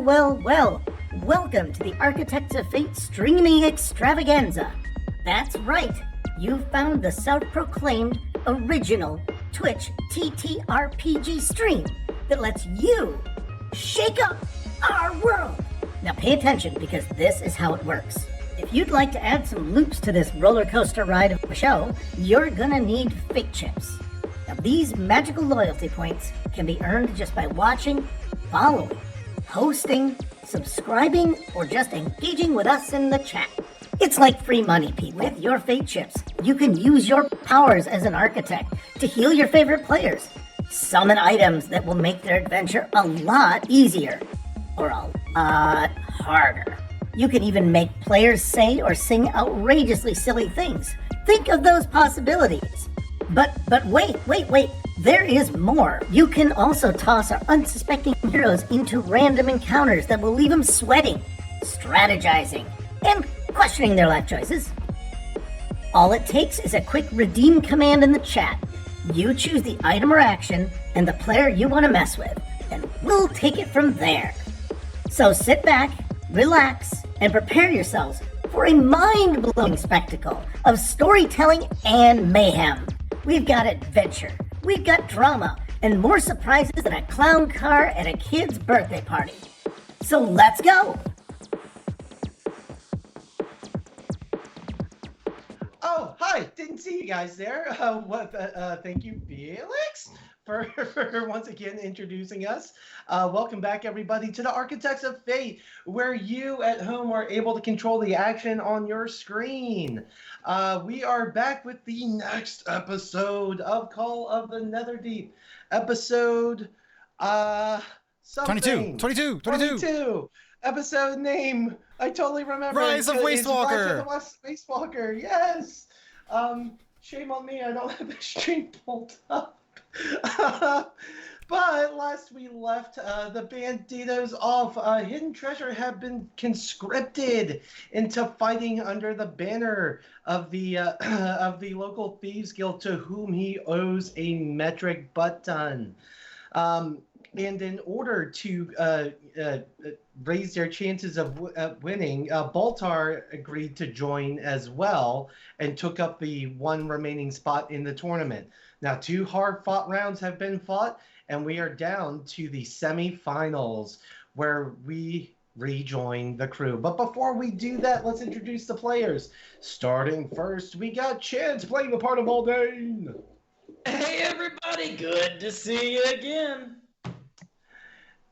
Well. Welcome to the Architects of Fate streaming extravaganza. That's right, you found the self-proclaimed original Twitch TTRPG stream that lets you shake up our world. Now pay attention because this is how it works. If you'd like to add some loops to this roller coaster ride of a show, you're gonna need fate chips. Now these magical loyalty points can be earned just by watching, following, hosting, subscribing, or just engaging with us in the chat. It's like free money, Pete. With your fate chips, you can use your powers as an architect to heal your favorite players, summon items that will make their adventure a lot easier, or a lot harder. You can even make players say or sing outrageously silly things. Think of those possibilities. But wait. There is more. You can also toss our unsuspecting heroes into random encounters that will leave them sweating, strategizing, and questioning their life choices. All it takes is a quick redeem command in the chat. You choose the item or action and the player you want to mess with, and we'll take it from there. So sit back, relax, and prepare yourselves for a mind-blowing spectacle of storytelling and mayhem. We've got adventure, we've got drama, and more surprises than a clown car at a kid's birthday party. So let's go! Oh, hi! Didn't see you guys there. Thank you, Felix, for once again introducing us. Welcome back, everybody, to the Architects of Fate, where you at home are able to control the action on your screen. We are back with the next episode of Call of the Netherdeep. Episode, something. 22. Episode name, I totally remember. Rise of Wastewalker. Rise of the Wastewalker, yes. Shame on me, I don't have the stream pulled up. But last we left the Banditos off, Hidden Treasure had been conscripted into fighting under the banner of the local thieves guild, to whom he owes a metric butt ton. And in order to raise their chances of winning, Boltar agreed to join as well and took up the one remaining spot in the tournament. Now, 2 hard-fought rounds have been fought, and we are down to the semifinals, where we rejoin the crew. But before we do that, let's introduce the players. Starting first, we got Chance playing the part of Aldane. Hey, everybody. Good to see you again.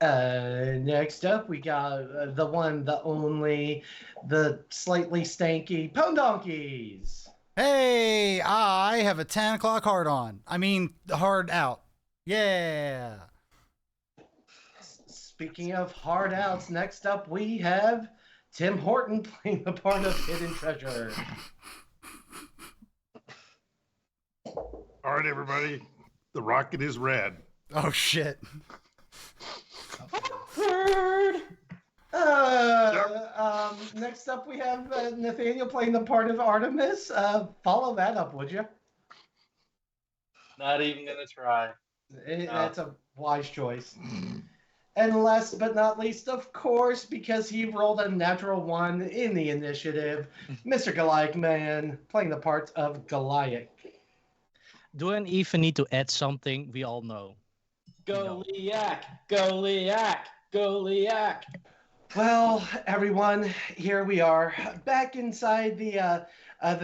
Next up, we got the one, the only, the slightly stanky Pone Donkeys. Hey, I have a 10 o'clock hard on. I mean, hard out. Yeah. Speaking of hard outs, next up we have Tim Horton playing the part of Hidden Treasure. All right, everybody. The rocket is red. Oh, shit. Next up we have Nathaniel playing the part of Artemis. Follow that up, would you? Not even gonna try. That's a wise choice. And last but not least, of course, because he rolled a natural 1 in the initiative, Mr. Goliath Man playing the part of Goliath. Do I even need to add something? We all know. Goliath. Well, everyone, here we are, back inside the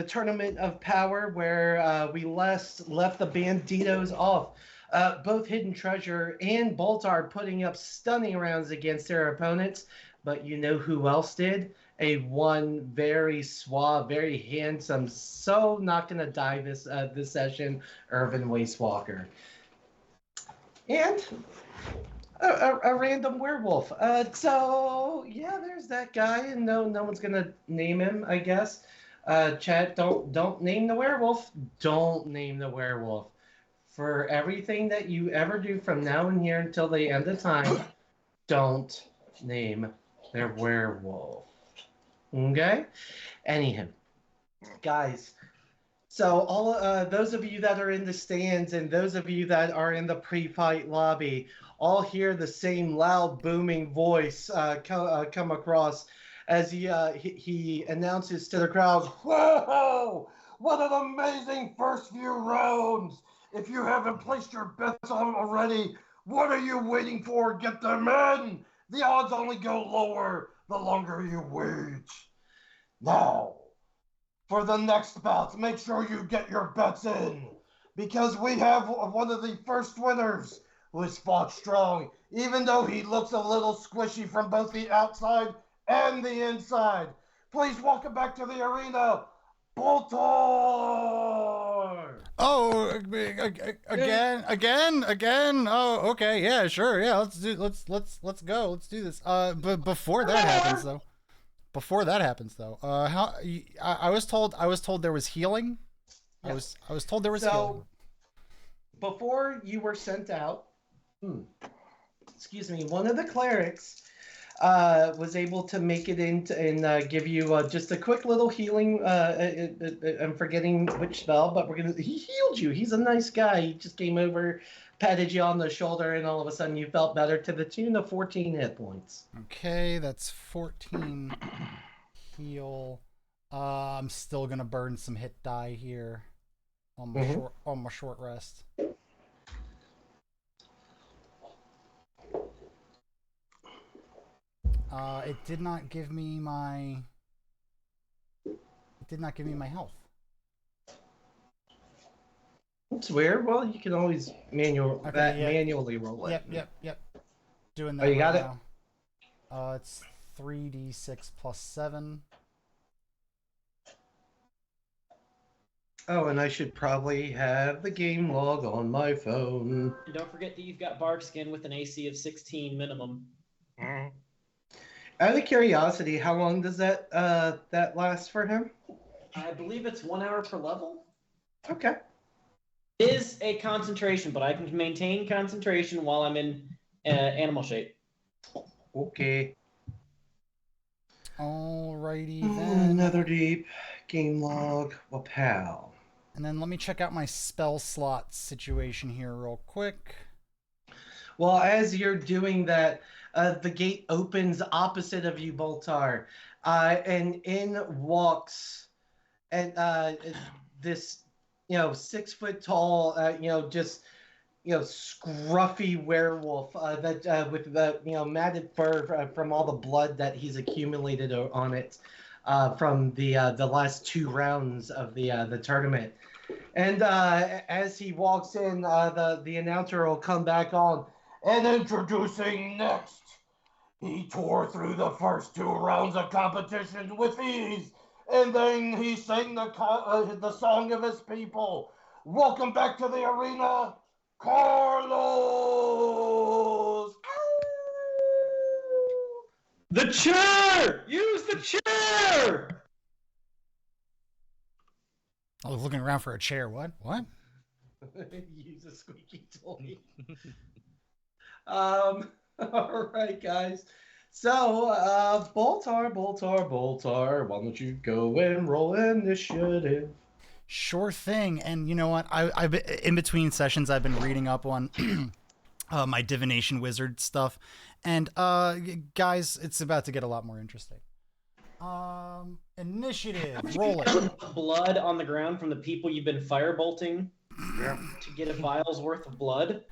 Tournament of Power, where we left the Banditos off. Both Hidden Treasure and Boltar putting up stunning rounds against their opponents, but you know who else did? One very suave, very handsome, so not gonna die this session, Irvin Wastewalker. And a random werewolf. So yeah, there's that guy, and no one's gonna name him, I guess. Chat, don't name the werewolf. Don't name the werewolf. For everything that you ever do from now and here until the end of time, don't name their werewolf. Okay? Anyhow, guys, So all those of you that are in the stands and those of you that are in the pre-fight lobby all hear the same loud booming voice come across as he announces to the crowd, "Whoa! What an amazing first few rounds! If you haven't placed your bets on already, what are you waiting for? Get them in! The odds only go lower the longer you wait. Now, for the next bout, make sure you get your bets in, because we have one of the first winners who has fought strong, even though he looks a little squishy from both the outside and the inside. Please welcome back to the arena, Boltar!" Oh, again. Oh, okay, yeah, sure, yeah. Let's go. Let's do this. But before that happens, though. How I was told there was healing. Yes. I was told there was So, healing. before you were sent out, excuse me, one of the clerics was able to make it in and give you just a quick little healing. I'm forgetting which spell, but he healed you. He's a nice guy. He just came over, patted you on the shoulder, and all of a sudden you felt better to the tune of 14 hit points. Okay, that's 14 heal. I'm still gonna burn some hit die here on my short rest. It did not give me my health. It's weird. Well, you can always manually roll it. Yep. Doing that. Oh, you got right now. It's 3d6 plus 7. Oh, and I should probably have the game log on my phone. And don't forget that you've got bark skin with an AC of 16 minimum. Out of curiosity, how long does that last for him? I believe it's 1 hour per level. Okay. It is a concentration, but I can maintain concentration while I'm in animal shape. Okay. Alrighty then. Netherdeep, game log, well, pal. And then let me check out my spell slot situation here real quick. Well, as you're doing that, the gate opens opposite of you, Boltar, and in walks and this 6 foot tall, just scruffy werewolf that with the matted fur from all the blood that he's accumulated on it from the last 2 rounds of the tournament. And as he walks in, the announcer will come back on. And introducing next, he tore through the first 2 rounds of competition with ease, and then he sang the song of his people. Welcome back to the arena, Carlos! The chair! Use the chair! I was looking around for a chair. What? Use a squeaky toy. All right, guys. So, Boltar, why don't you go and roll initiative? Sure thing. And you know what? I've been, in between sessions, I've been reading up on my divination wizard stuff, and guys, it's about to get a lot more interesting. Initiative, roll it. Blood on the ground from the people you've been firebolting to get a vial's worth of blood.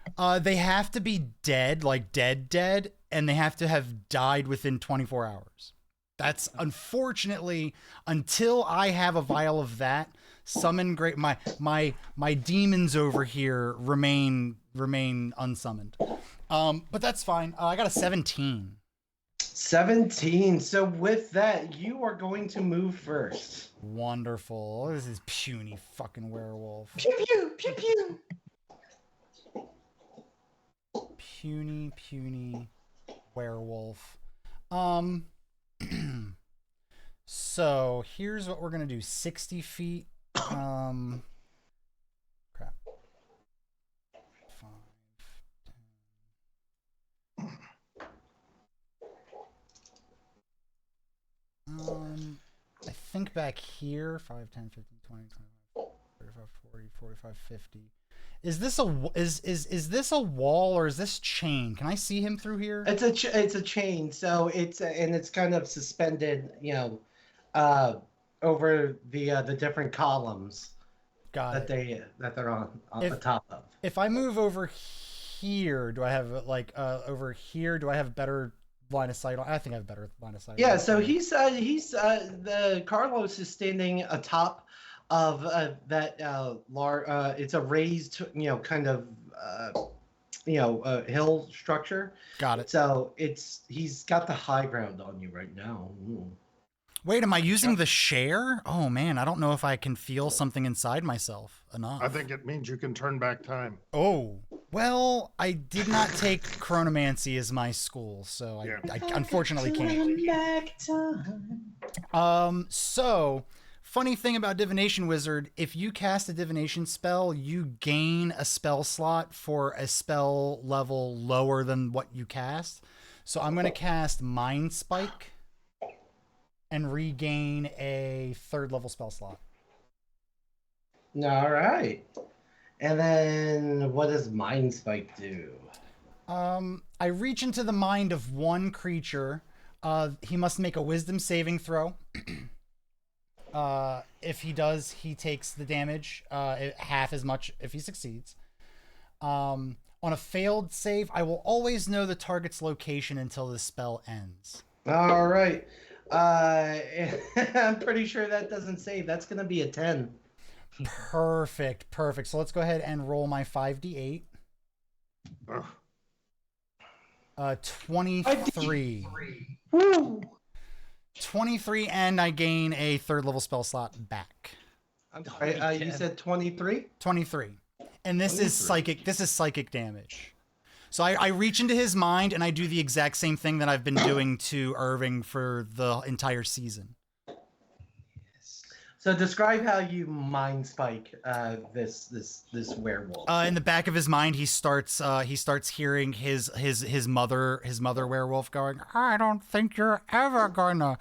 They have to be dead, like dead, and they have to have died within 24 hours. That's unfortunately, until I have a vial of that, summon great my demons over here remain unsummoned. But that's fine. I got a 17. 17. So with that, you are going to move first. Wonderful. This is puny fucking werewolf. Pew pew pew pew. Puny werewolf. So here's what we're gonna do. 60 feet. Crap. 5, 10. I think back here, 5, 10, 15, 20, 25. 40, 45, 50. Is this is this a wall or is this chain? Can I see him through here? It's a chain, so it's kind of suspended, over the different columns Got that it. they're on the top of. If I move over here, do I have like over here? Do I have better line of sight? I think I have better line of sight. Yeah, so he's the Carlos is standing atop of that it's a raised kind of hill structure. Got it. So he's got the high ground on you right now. Ooh. Wait, am I using the share? Oh man, I don't know if I can feel something inside myself enough. I think it means you can turn back time. Oh, well, I did not take chronomancy as my school, so I unfortunately can't. Back time. So funny thing about Divination Wizard, if you cast a divination spell, you gain a spell slot for a spell level lower than what you cast. So I'm going to cast Mind Spike and regain a 3rd level spell slot. All right. And then what does Mind Spike do? I reach into the mind of one creature. He must make a wisdom saving throw. If he does, he takes the damage, half as much if he succeeds. On a failed save, I will always know the target's location until the spell ends. All right. I'm pretty sure that doesn't save. That's going to be a 10. Perfect. So let's go ahead and roll my 5d8. Ugh. 23. Woo! 23, and I gain a 3rd level spell slot back. I'm sorry, you said 23? 23. And this 23. is psychic. This is psychic damage. So I reach into his mind and I do the exact same thing that I've been doing to Irving for the entire season. So describe how you mind spike this werewolf. In the back of his mind, he starts hearing his mother werewolf going, "I don't think you're ever gonna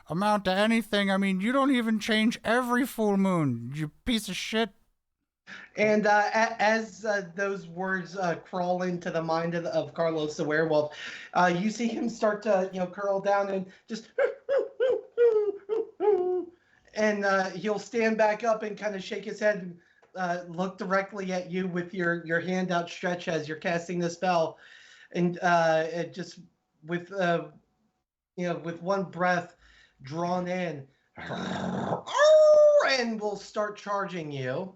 amount to anything. I mean, you don't even change every full moon, you piece of shit." And as those words crawl into the mind of Carlos the werewolf, you see him start to curl down and just and he'll stand back up and kind of shake his head and look directly at you with your hand outstretched as you're casting the spell, and it just with with one breath drawn in, and will start charging you.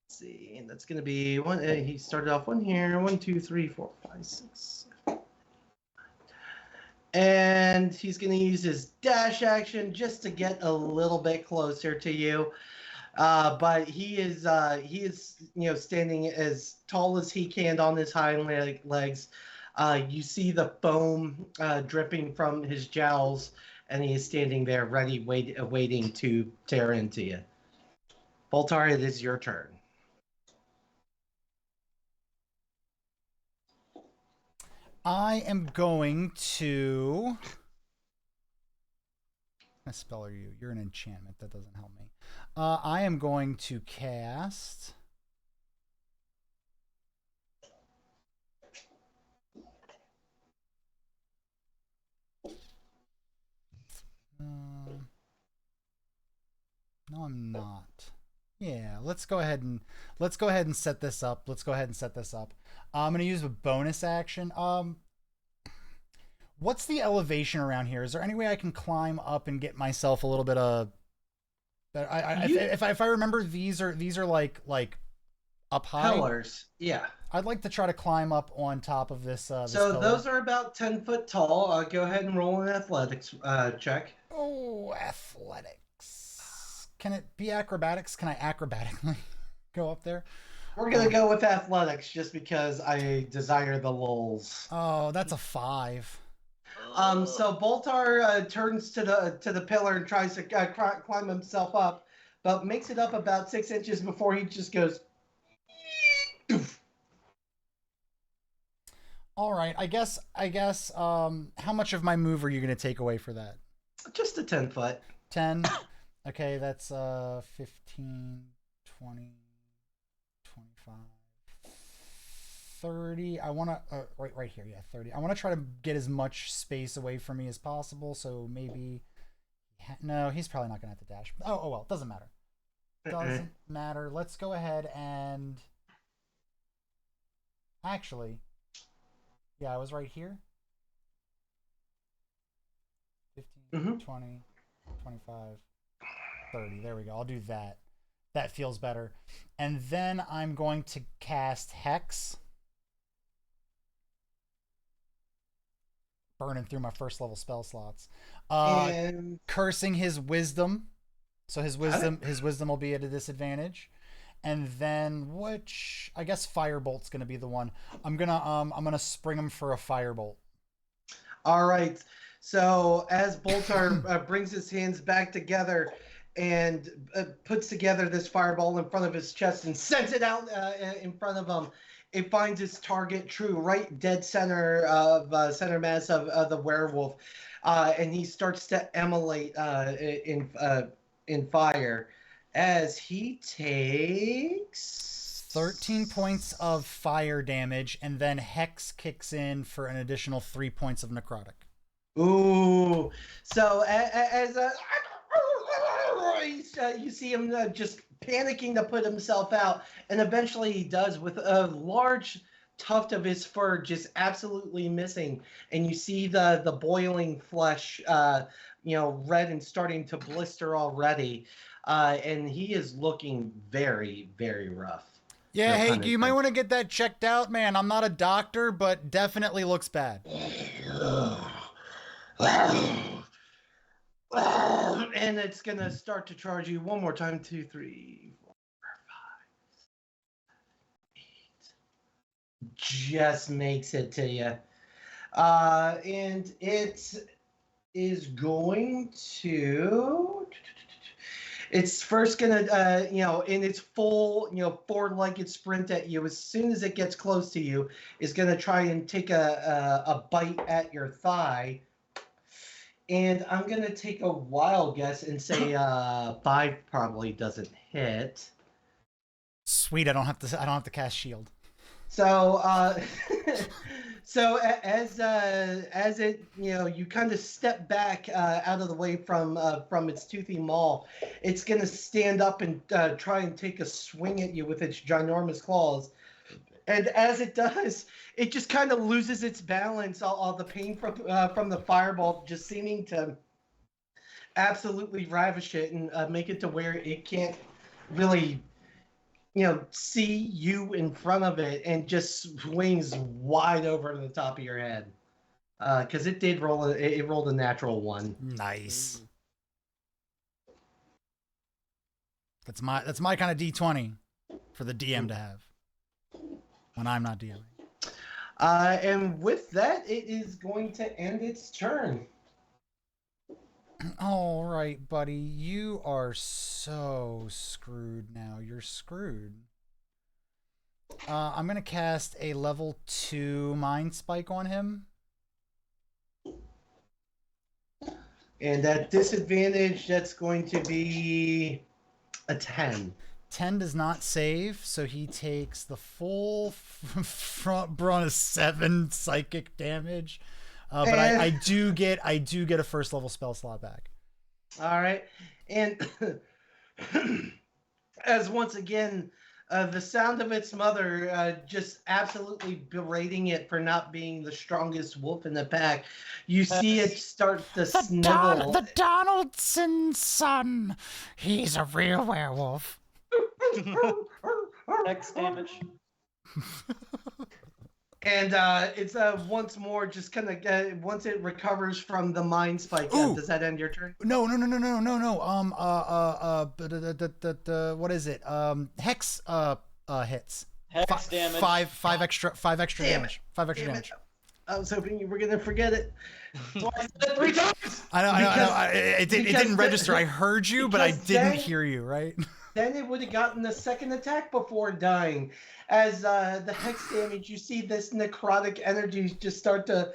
Let's see, and that's gonna be one. He started off one here. 1, 2, 3, 4, 5, 6, 7. And he's going to use his dash action just to get a little bit closer to you. But he is standing as tall as he can on his hind legs. You see the foam dripping from his jowls, and he is standing there ready, waiting to tear into you. Boltar, it is your turn. I am going to... What spell are you? You're an enchantment. That doesn't help me. I am going to cast... No, I'm not. Yeah, let's go ahead and set this up. I'm gonna use a bonus action. What's the elevation around here? Is there any way I can climb up and get myself a little bit of? If I remember, these are like up high. Pillars, yeah. I'd like to try to climb up on top of this. So pillar. those are about 10 foot tall. Go ahead and roll an athletics check. Oh, athletics. Can it be acrobatics? Can I acrobatically go up there? We're gonna go with athletics just because I desire the lulls. Oh, that's a 5. So Boltar turns to the pillar and tries to climb himself up, but makes it up about 6 inches before he just goes. All right, I guess. How much of my move are you gonna take away for that? Just a 10 foot. 10. Okay, that's 15, 20, 25, 30. I want to, right here, yeah, 30. I want to try to get as much space away from me as possible, so maybe, no, he's probably not going to have to dash. Oh well, doesn't matter. Doesn't matter. Let's go ahead and, actually, yeah, I was right here. 15, 20, 25, 30. There we go. I'll do that. That feels better. And then I'm going to cast Hex. Burning through my first level spell slots. And Cursing his wisdom. So his wisdom will be at a disadvantage. And then which, I guess Firebolt's gonna be the one. I'm gonna spring him for a Firebolt. all right. So as Boltar brings his hands back together and puts together this fireball in front of his chest and sends it out in front of him, it finds its target true, right dead center of center mass of the werewolf, and he starts to immolate in fire as he takes 13 points of fire damage, and then Hex kicks in for an additional 3 points of necrotic. Ooh, so as you see him just panicking to put himself out, and eventually he does, with a large tuft of his fur just absolutely missing, and you see the boiling flesh, red and starting to blister already, and he is looking very, very rough. Yeah, No hey, pun you might want to get that checked out, man. I'm not a doctor, but definitely looks bad. And it's gonna start to charge you one more time. 2, 3, 4, 5, 8. Just makes it to you. And it is going to. It's first gonna, in its full, four-legged sprint at you. As soon as it gets close to you, is gonna try and take a bite at your thigh. And I'm gonna take a wild guess and say 5 probably doesn't hit. Sweet, I don't have to cast shield. So so as it, you kind of step back out of the way from its toothy maw, it's gonna stand up and try and take a swing at you with its ginormous claws. And as it does, it just kind of loses its balance. All the pain from the fireball just seeming to absolutely ravish it and make it to where it can't really, see you in front of it, and just swings wide over the top of your head. Because it did roll it rolled a natural 1. Nice. That's my kind of D20 for the DM to have when I'm not DMing. And with that, it is going to end its turn. All right, buddy. You are so screwed now. You're screwed. I'm going to cast a level 2 Mind Spike on him. And at disadvantage, that's going to be a 10. 10 does not save, so he takes the full front brawn of 7 psychic damage. But I do get a first level spell slot back. All right, and as once again, the sound of its mother just absolutely berating it for not being the strongest wolf in the pack, you see it start to sniggle. The Donaldson's son. He's a real werewolf. X damage. And it's once more just kind of once it recovers from the mind spike. Does that end your turn? No. What is it? Hex hits. Hex damage. Five extra damage. 5 extra Damn damage. I was hoping you were gonna forget it. Twice, 3 times. I know. It didn't because register. I heard you, but I because didn't then- hear you. Right? then it would have gotten the second attack before dying. As the hex damage, you see this necrotic energy just start to,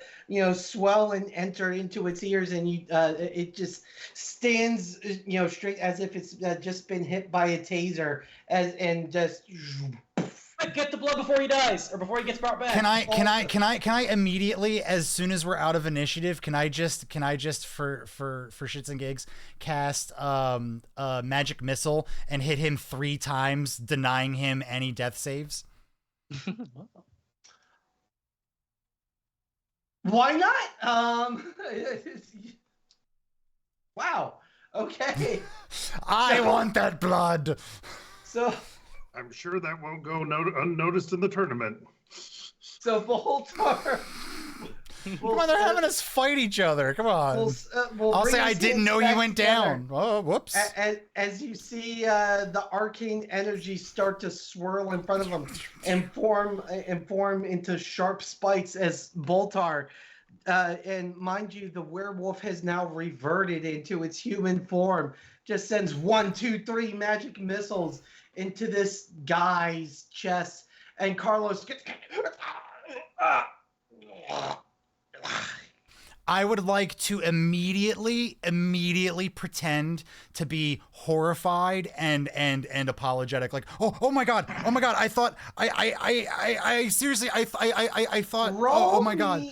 swell and enter into its ears, and it just stands, straight as if it's just been hit by a taser, and just. Get the blood before he dies, or before he gets brought back. Can I immediately, as soon as we're out of initiative, can I just for shits and gigs cast magic missile and hit him 3 times, denying him any death saves? Why not? Wow. Okay. I want that blood. So. I'm sure that won't go unnoticed in the tournament. So Boltar. Come on, they're having us fight each other. Come on. I'll say I didn't know you went down. Oh, whoops. As you see the arcane energy start to swirl in front of them and form into sharp spikes as Boltar. And mind you, the werewolf has now reverted into its human form. Just sends 1, 2, 3 magic missiles into this guy's chest, and Carlos gets. I would like to immediately pretend to be horrified and apologetic, like, oh my god, I thought I seriously I thought oh my god.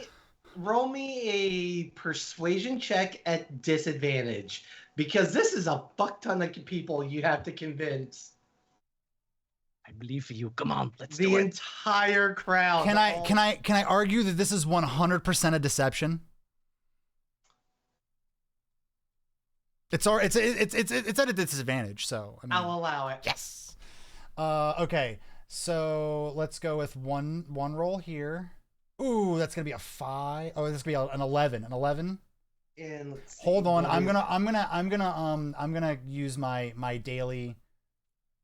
Roll me a persuasion check at disadvantage, because this is a fuck ton of people you have to convince. I believe in you. Come on, let's do it. The entire crowd. Can I argue that this is 100% a deception? It's at a disadvantage, so I mean, I'll allow it. Yes. Okay, so let's go with one roll here. Ooh, that's gonna be a 5. Oh, that's gonna be an 11. An 11. And let's see, hold on, I'm gonna use my daily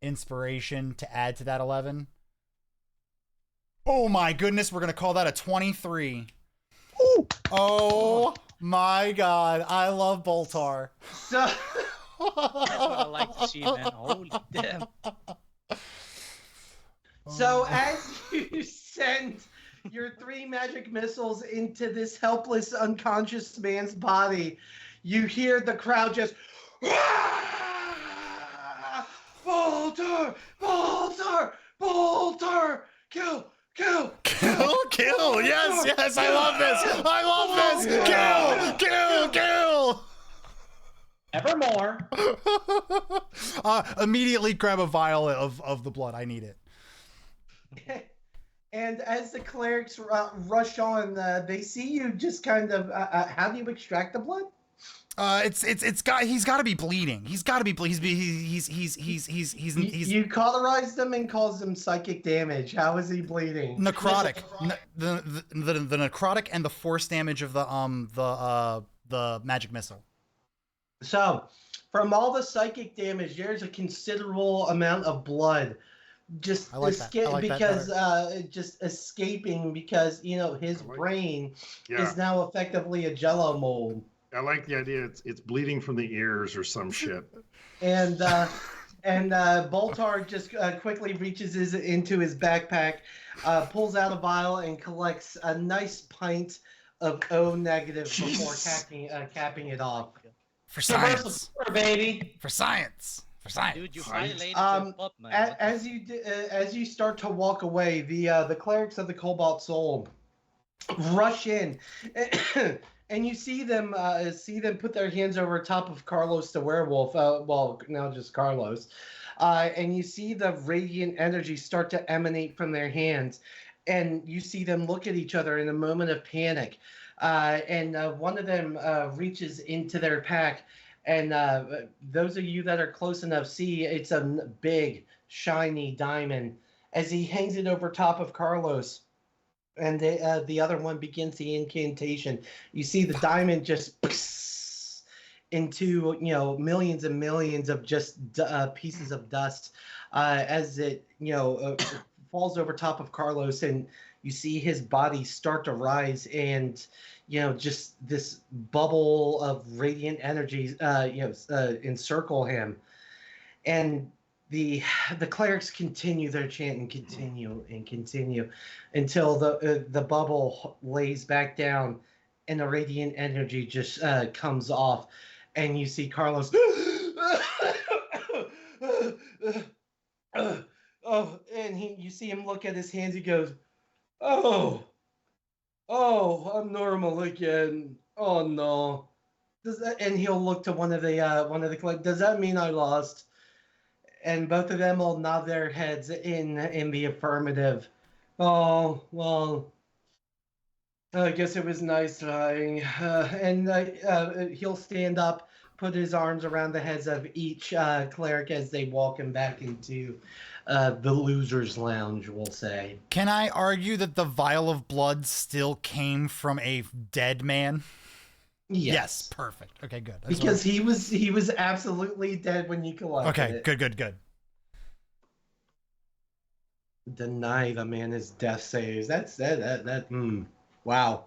inspiration to add to that 11. Oh my goodness, we're gonna call that a 23. Ooh. Oh my god, I love Boltar. So that's what I like to see, man. Holy damn. So as you send your 3 magic missiles into this helpless, unconscious man's body, you hear the crowd just. Boltar! Boltar! Boltar! Kill! Kill! Kill! Kill! Yes! I love this! I love this! Kill! Evermore. Immediately grab a vial of the blood. I need it. And as the clerics rush on, they see you just kind of. How do you extract the blood? He's got to be bleeding. He's got to be bleeding. He's You cauterize them and cause them psychic damage. How is he bleeding? Necrotic. The necrotic and the force damage of the magic missile. So, from all the psychic damage, there's a considerable amount of blood just escaping because his brain is now effectively a jello mold. I like the idea. It's bleeding from the ears or some shit. And Boltar just quickly reaches into his backpack, pulls out a vial, and collects a nice pint of O negative before capping it off. For science, baby. For science. Dude, you violated the pub, man. As you start to walk away, the clerics of the Cobalt Soul rush in. And you see them put their hands over top of Carlos the werewolf. Well, now just Carlos. And you see the radiant energy start to emanate from their hands. And you see them look at each other in a moment of panic. And one of them reaches into their pack. And those of you that are close enough see it's a big, shiny diamond. As he hangs it over top of Carlos. And the other one begins the incantation. You see the diamond just into millions and millions of just pieces of dust as it falls over top of Carlos, and you see his body start to rise, and just this bubble of radiant energy encircle him, and the clerics continue their chant and continue until the bubble lays back down, and the radiant energy just comes off, and you see Carlos. Oh, and you see him look at his hands. He goes, "Oh, I'm normal again. Oh no." And he'll look to one of the collect. Does that mean I lost? And both of them will nod their heads in the affirmative. Oh well, I guess it was nice trying. And he'll stand up, put his arms around the heads of each cleric as they walk him back into the losers' lounge, we'll say. Can I argue that the vial of blood still came from a dead man? Yes, perfect. Okay, good. Because he was absolutely dead when you collected it. Okay, good. Deny the man his death saves. Wow.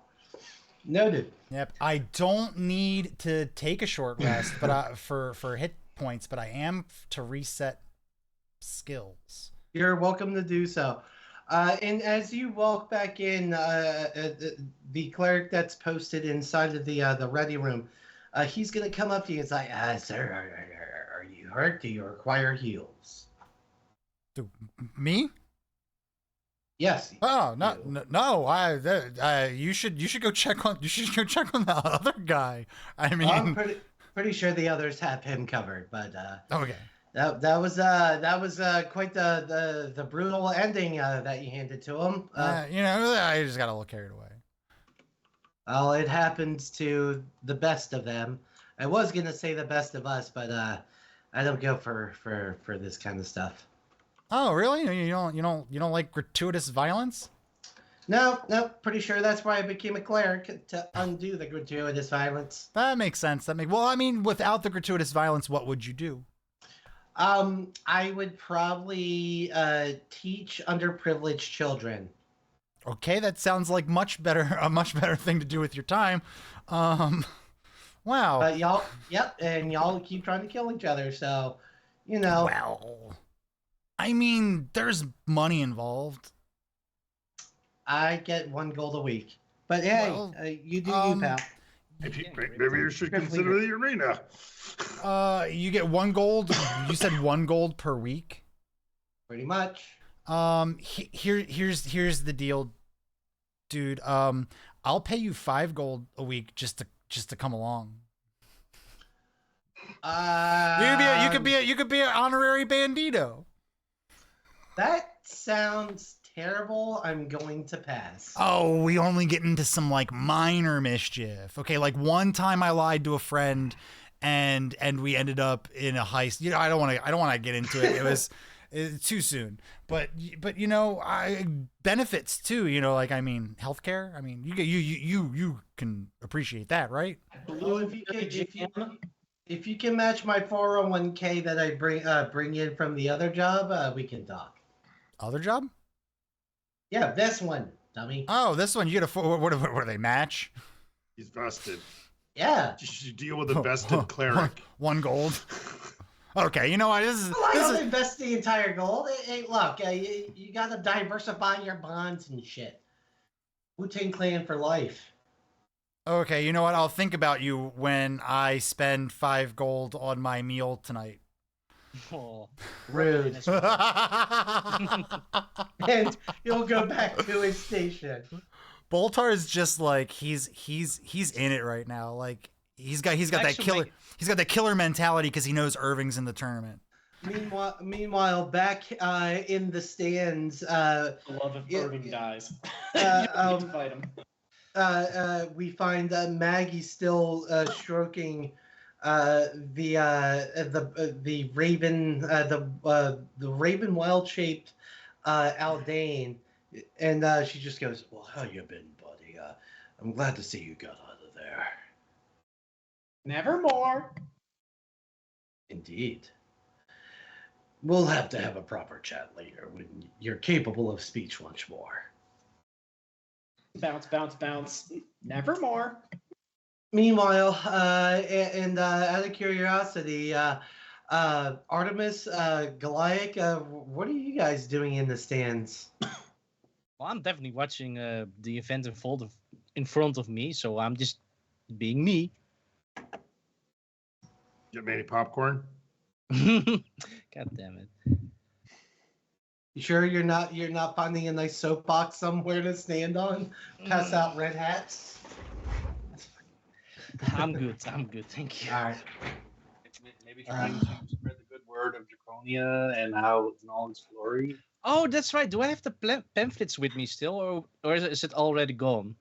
Noted. Yep. I don't need to take a short rest, but for hit points, but I am to reset skills. You're welcome to do so. And as you walk back in, the cleric that's posted inside of the ready room, he's going to come up to you and say, "Sir, are you hurt? Do you require heals?" Me? Yes. Oh no! You should go check on the other guy. I mean, I'm pretty sure the others have him covered, but okay. That was quite the brutal ending that you handed to him. I just got a little carried away. Well, it happens to the best of them. I was gonna say the best of us, but I don't go for this kind of stuff. Oh, really? You don't like gratuitous violence? No. Pretty sure that's why I became a cleric, to undo the gratuitous violence. That makes sense. Well, I mean, without the gratuitous violence, what would you do? I would probably teach underprivileged children. Okay, that sounds like a much better thing to do with your time. Wow. But y'all keep trying to kill each other, so Well, I mean, there's money involved. I get 1 gold a week, but hey, you do you, pal. Maybe you should consider the arena. You get 1 gold. You said 1 gold per week. Pretty much. Here's the deal, dude. I'll pay you 5 gold a week just to come along. You could be an honorary bandito. That sounds terrible. I'm going to pass. Oh, we only get into some like minor mischief. Okay, like one time I lied to a friend and we ended up in a heist. I don't want to get into it. It's too soon. But benefits too, I mean, healthcare. I mean, you can appreciate that, right? Well, if you can match my 401k that I bring in from the other job, we can talk. Other job? Yeah, this one, dummy. Oh, this one. You get what do they match? He's vested. Yeah. You should deal with a vested cleric. 1 gold. Okay, you know what? I don't invest the entire gold. Hey, look, you gotta diversify your bonds and shit. Wu-Tang Clan for life. Okay, you know what? I'll think about you when I spend 5 gold on my meal tonight. Oh, Rude. And he'll go back to his station. Boltar is just like he's in it right now. Like he's got that killer mentality because he knows Irving's in the tournament. Meanwhile, back in the stands, The love of Irving dies. Fight him. we find Maggie still stroking the raven, the raven wild shaped Aldane, and she just goes, "Well, how you been, buddy? I'm glad to see you got out of there." Nevermore. Indeed. We'll have to have a proper chat later when you're capable of speech once more. Bounce, bounce, bounce. Nevermore. Meanwhile, and out of curiosity, Artemis, Goliath, what are you guys doing in the stands? Well, I'm definitely watching the event in front of me, so I'm just being me. Get me any popcorn? God damn it. You sure you're not finding a nice soapbox somewhere to stand on? Pass out red hats? I'm good. I'm good. Thank you. All right. Maybe trying to spread the good word of Draconia and how in all its glory. Oh, that's right. Do I have the pamphlets with me still, or is it already gone?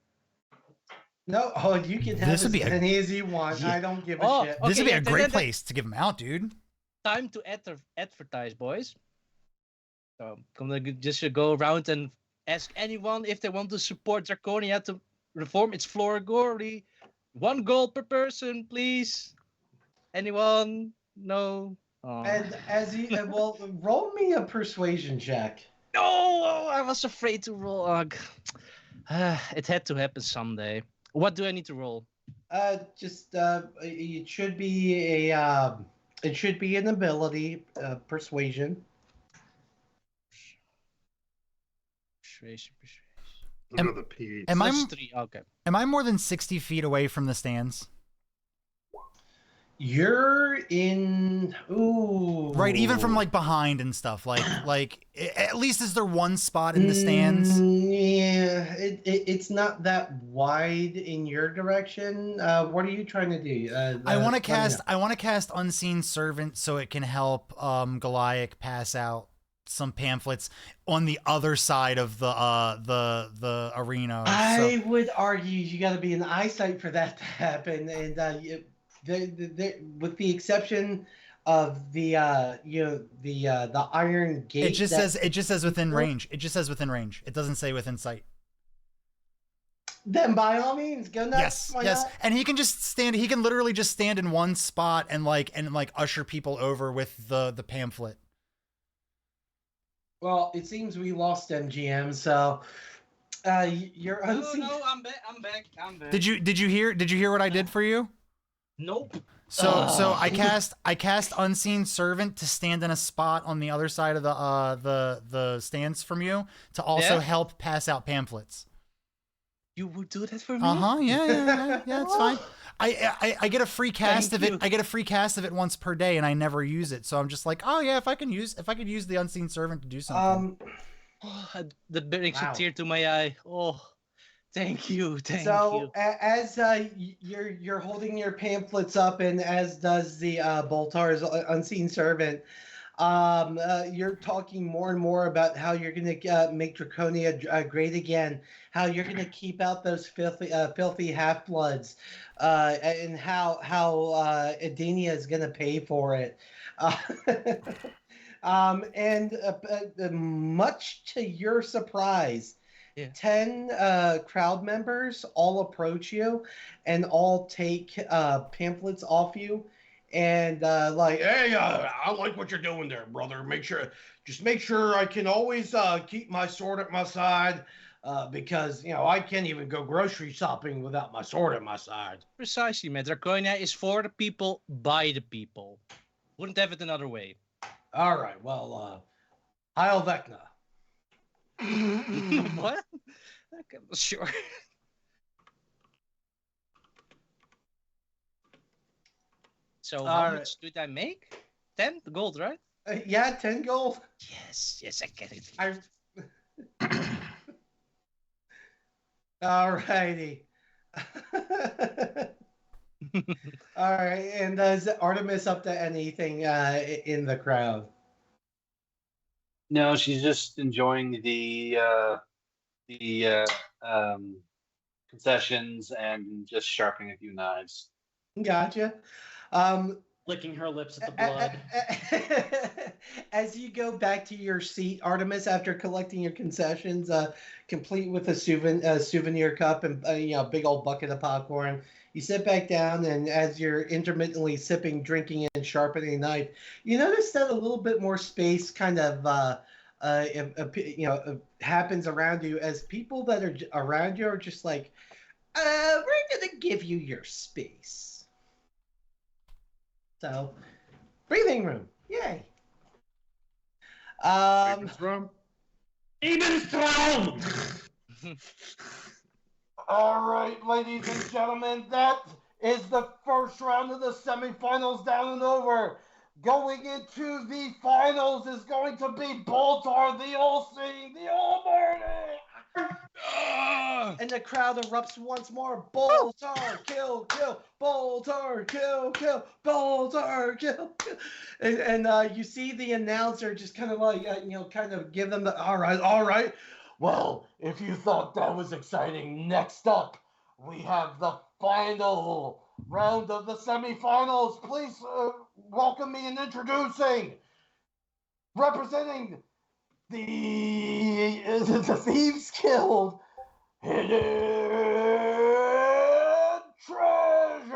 No, you can have This would as be a- many as you want. Yeah. I don't give a Oh, shit. This would be yeah, a great then- place to give them out, dude. Time to advertise, boys. So I'm gonna just go around and ask anyone if they want to support Draconia to reform its floor glory. 1 gold per person, please. Anyone? No. Oh. And as you well, roll me a persuasion check. No, I was afraid to roll. It had to happen someday. What do I need to roll? It should be an ability, persuasion. Persuasion. Another P. Am I Plus 3. Okay. am I more than 60 feet away from the stands? You're in. Ooh. Right, even from like behind and stuff. At least is there one spot in the stands? Yeah, it's not that wide in your direction. What are you trying to do? I want to let me cast. know. I want to cast Unseen Servant so it can help Goliath pass out some pamphlets on the other side of the arena. I would argue you got to be in eyesight for that to happen, and with the exception of the iron gate. It just says within range. It just says within range. It doesn't say within sight. Then by all means, go nuts. Yes, Why yes. not? And he can just stand. He can literally just stand in one spot and usher people over with the pamphlet. Well, it seems we lost MGM, so you're unseen. No, I'm back. Did you hear what I did for you? Nope. So I cast Unseen Servant to stand in a spot on the other side of the stands from you to also help pass out pamphlets. You would do that for me? Yeah, it's fine. I get a free cast Thank of it. you. I get a free cast of it once per day, and I never use it. So I'm just like, oh yeah, if I could use the Unseen Servant to do something. That brings Wow. a tear to my eye. Oh, thank you. Thank So you. as you're holding your pamphlets up, and as does the Boltar's Unseen Servant, you're talking more and more about how you're going to make Draconia great again, how you're going to keep out those filthy half-bloods, and how Edenia is going to pay for it. And much to your surprise, Yeah. 10 crowd members all approach you and all take pamphlets off you. And hey, I like what you're doing there, brother. Make sure I can always keep my sword at my side, because I can't even go grocery shopping without my sword at my side. Precisely, man. Draconia is for the people, by the people. Wouldn't have it another way. All right, well, Heil Vecna. What? Okay, sure. So how Alright. much did I make? 10 gold, right? Yeah, 10 gold. Yes, I get it. All righty. All right, and is Artemis up to anything in the crowd? No, she's just enjoying the concessions and just sharpening a few knives. Gotcha. Licking her lips at the blood. As you go back to your seat, Artemis, after collecting your concessions, complete with a souvenir cup and a big old bucket of popcorn, you sit back down, and as you're intermittently sipping, drinking, and sharpening a knife, you notice that a little bit more space kind of happens around you, as people that are around you are just like, we're gonna give you your space. So, Breathing room. Yay. From? Ebenstraum! All right, ladies and gentlemen, that is the first round of the semifinals down and over. Going into the finals is going to be Boltar, the all-seeing, the all-burning. And the crowd erupts once more. Boltar, kill, kill. Boltar, kill, kill. Boltar, kill, kill. And you see the announcer just kind of like, kind of give them the, all right. Well, if you thought that was exciting, next up, we have the final round of the semifinals. Please welcome me in introducing, representing the Thieves Guild, Hidden Treasure.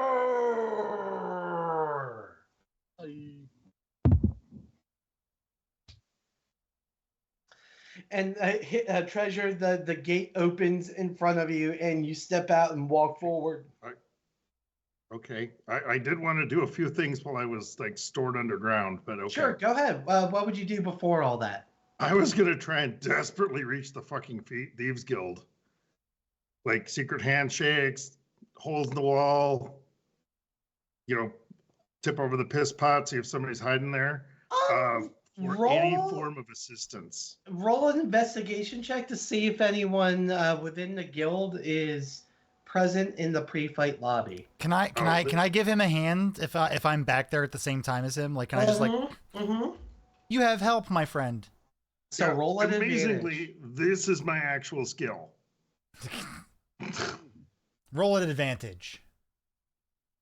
And Treasure, the gate opens in front of you, and you step out and walk forward. Okay. I did want to do a few things while I was like stored underground, but okay. Sure, go ahead. What would you do before all that? I was going to try and desperately reach the fucking Thieves Guild. Like secret handshakes, holes in the wall, tip over the piss pot, see if somebody's hiding there. For any form of assistance. Roll an investigation check to see if anyone within the guild is present in the pre-fight lobby. Can I give him a hand if I'm back there at the same time as him? Like, can I just you have help, my friend. So roll an amazingly, advantage. this is my actual skill. Roll an advantage.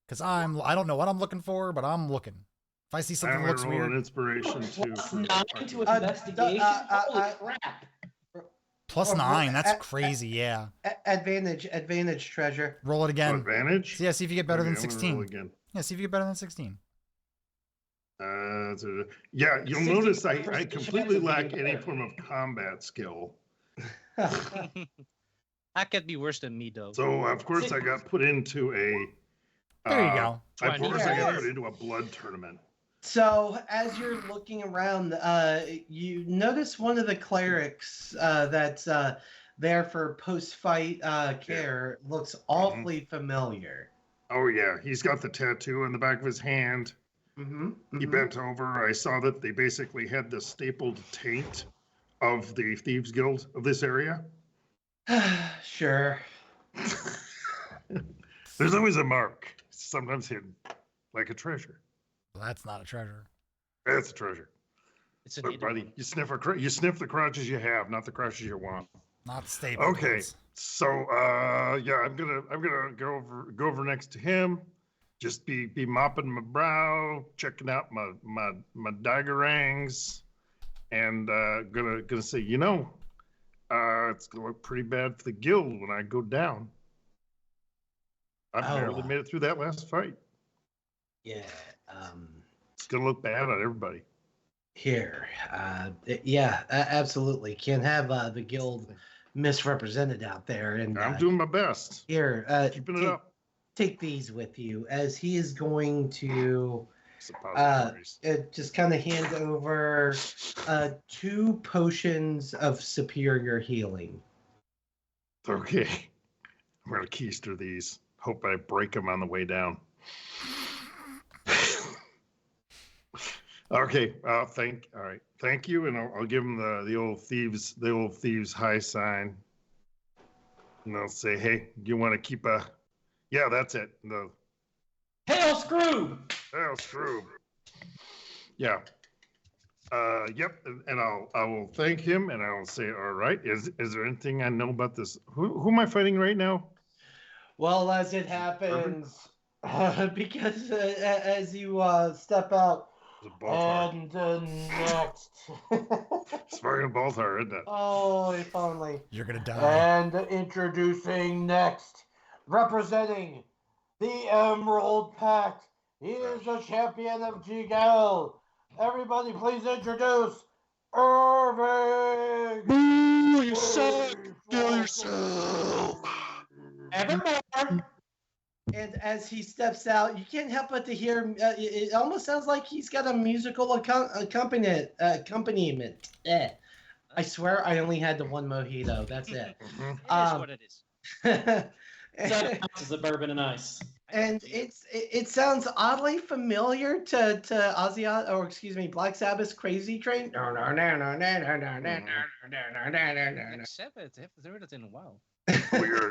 Because I don't know what I'm looking for, but I'm looking. If I see something that looks weird. An inspiration too. +9 to investigation. Holy crap! +9. That's crazy. Yeah. Advantage, Treasure. Roll it again. Advantage. So, yeah. See if you get better than I'm gonna 16. roll again. Yeah. See if you get better than 16. Yeah, you'll notice I completely lack any form of combat skill. That could be worse than me, though. So of course I got put into a. There you go. Of course I got put into a blood tournament. So as you're looking around, you notice one of the clerics that's there for post-fight care looks awfully familiar. Oh yeah, he's got the tattoo on the back of his hand. He bent over. I saw that they basically had the stapled taint of the Thieves Guild of this area. Sure. There's always a mark, sometimes hidden, like a treasure. Well, that's not a treasure. That's a treasure. It's a Look, buddy, you sniff the crotches you have, not the crotches you want. Not stable. Okay, so yeah, I'm gonna go over next to him. Just be mopping my brow, checking out my daggerangs, and gonna say, it's gonna look pretty bad for the guild when I go down. I barely made it through that last fight. Yeah. It's gonna look bad on everybody. Here, absolutely. Can't have the guild misrepresented out there. And I'm doing my best. Here, keeping it up. Take these with you, as he is going to just kind of hand over 2 potions of superior healing. Okay, I'm gonna keister these. Hope I break them on the way down. Okay, thank you, and I'll give him the old thieves high sign, and I'll say, hey, you want to keep a, yeah, that's it, the Hail Scroob! Hail Scroob. Yeah. Yep, and I will thank him, and I will say, all right, is there anything I know about this? Who am I fighting right now? Well, as it happens, because as you step out, and next. It's fucking Boltar, isn't it? Oh, if only. You're gonna die. And introducing next, representing the Emerald Pact, he is the champion of G-Gal. Everybody, please introduce Irving. Boo! You suck. Kill yourself. Evermore. And as he steps out, you can't help but to hear. It almost sounds like he's got a musical accompaniment. I swear, I only had the one mojito. That's it. Mhm. It is what it is. It's a bourbon and ice. And it sounds oddly familiar to Ozzy, or excuse me, Black Sabbath's Crazy Train. Black Sabbath. I haven't heard it in a while.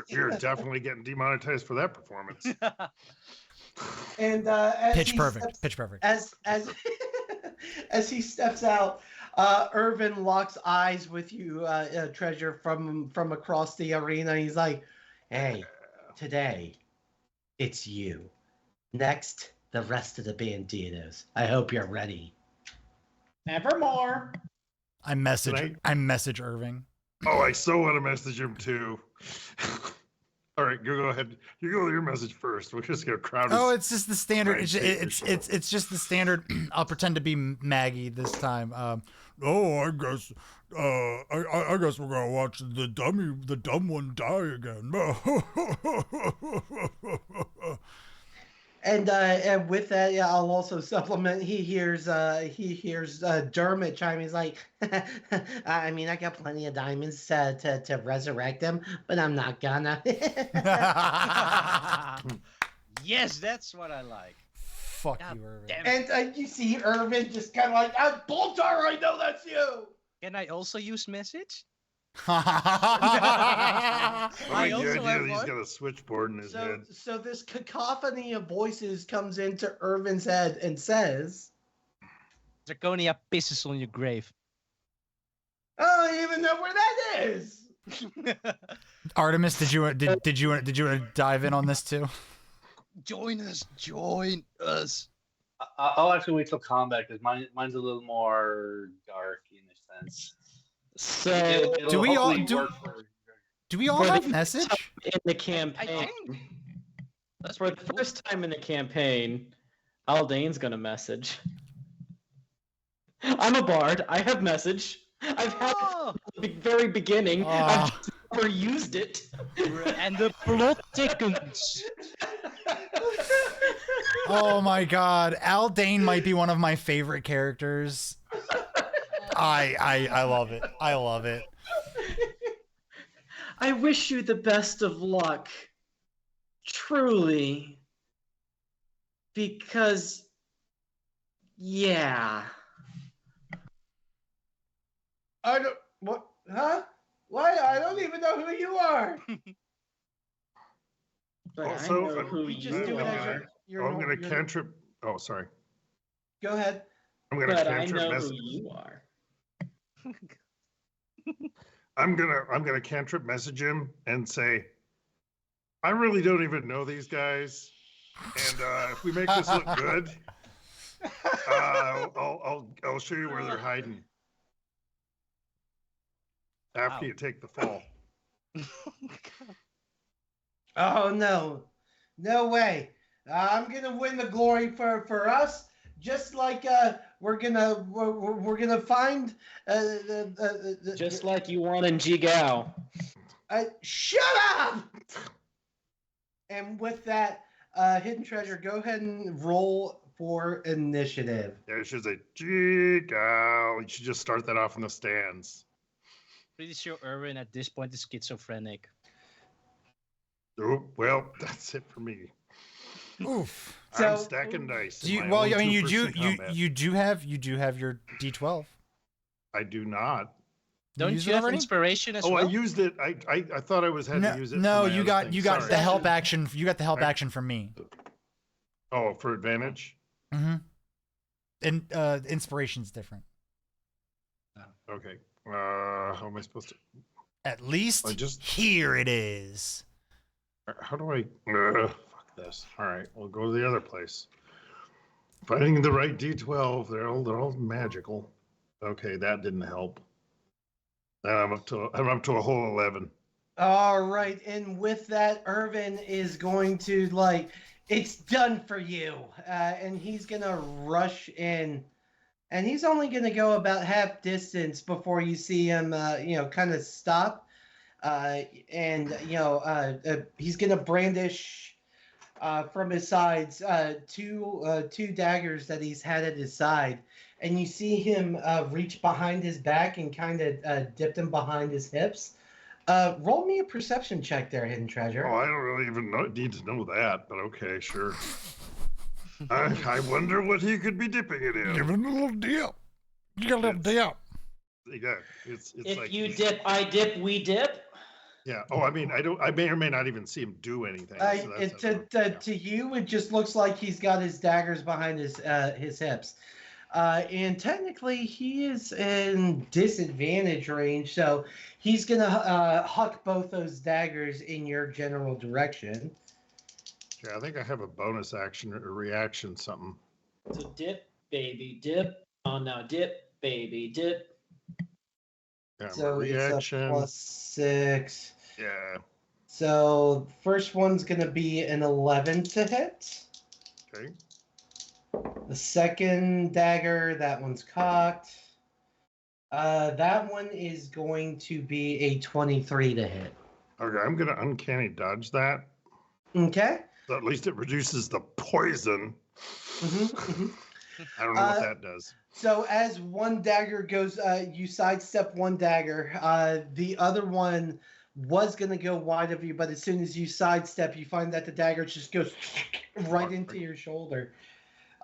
You're definitely getting demonetized for that performance. And as Pitch he perfect. steps- Pitch perfect. As as he steps out, Irvin locks eyes with you, Treasure, from across the arena. He's like, "Hey, today, it's you. Next, the rest of the Banditos. I hope you're ready." Nevermore. I message Irving. Oh, I so want to message him too. All right, go ahead. You go with your message first. We're just gonna crowd. Oh, it's just the standard. Right, It's just the standard. I'll pretend to be Maggie this time. Oh, I guess we're gonna watch the dumb one die again. And with that, yeah, I'll also supplement. He hears Dermot chime. He's like, I mean, I got plenty of diamonds to resurrect him, but I'm not gonna. Yes, that's what I like. Fuck God you, Irving. damn it. And you see Irvin just kind of like, Boltar, I know that's you. Can I also use message? I like also the idea have that he's one. got a switchboard in his head. So this cacophony of voices comes into Irvin's head and says, Draconia pisses on your grave. "I don't even know where that is." Artemis, did you want to dive in on this too? Join us. Join us. I'll actually wait till combat because mine's a little more dark in a sense. So It'll Do we all- hopefully do- work for- Do we all For the have first message? time in the I campaign? think. That's For the pretty cool. first time in the campaign, Aldane's gonna message. I'm a bard. I have message. I've had it Oh, from the very beginning. I've just never used it. and the plot thickens. Oh my god, Aldane might be one of my favorite characters. I love it. I love it. I wish you the best of luck. Truly. Because, yeah. I don't. What? Huh? Why? I don't even know who you are. But Also, I know who You just you do it as are. your I'm gonna cantrip. Oh, sorry. Go ahead. I'm gonna But I cantrip know who message. you are. I'm gonna cantrip message him and say, I really don't even know these guys, and if we make this look good, I'll show you where they're hiding after Wow. you take the fall. Oh no, no way! I'm gonna win the glory for us, just like we're gonna find Just like you won in Jigao. shut up. And with that, Hidden Treasure, go ahead and roll for initiative. Yeah, it should say, gee, gal. You should just start that off in the stands. Pretty sure Erwin at this point is schizophrenic. Oh, well, that's it for me. Oof. I'm So- stacking dice. Do you, in my well, own I mean, you do 2% combat. you do have your D12. I do not. Don't use you it have already? inspiration as Oh, well? I used it. I thought I was had No, to use it. no, for my you other got thing. you got Sorry. the help action. You got the help Right. action from me. Oh, for advantage. Mm-hmm. And inspiration's different. Okay. How am I supposed to? At least I just- here it is. How do I? Fuck this. All right, we'll go to the other place. Finding the right D12. They're all magical. Okay, that didn't help. Now I'm up to a whole 11. All right, and with that, Irvin is going to it's done for you, and he's gonna rush in, and he's only gonna go about half distance before you see him, kind of stop, and he's gonna brandish from his sides, two daggers that he's had at his side, and you see him reach behind his back and kind of dip them behind his hips. Roll me a perception check there, Hidden Treasure. Oh, I don't really even need to know that, but okay, sure. I wonder what he could be dipping it in. Give him a little dip. You got a little dip. Yeah, it's If like you dip, I dip, we dip. Yeah. Oh, I mean, I may or may not even see him do anything. So To you, it just looks like he's got his daggers behind his hips. And technically, he is in disadvantage range, so he's going to huck both those daggers in your general direction. Yeah, I think I have a bonus action or reaction, something. So dip, baby, dip. Oh, now dip, baby, dip. Yeah, So reaction. it's a +6. Yeah. So first one's going to be an 11 to hit. Okay. The second dagger, that one's cocked. That one is going to be a 23 to hit. Okay, I'm gonna uncanny dodge that. Okay. So at least it reduces the poison. Mm-hmm. I don't know what that does. So as one dagger goes, you sidestep one dagger. The other one was going to go wide of you, but as soon as you sidestep, you find that the dagger just goes right into your shoulder.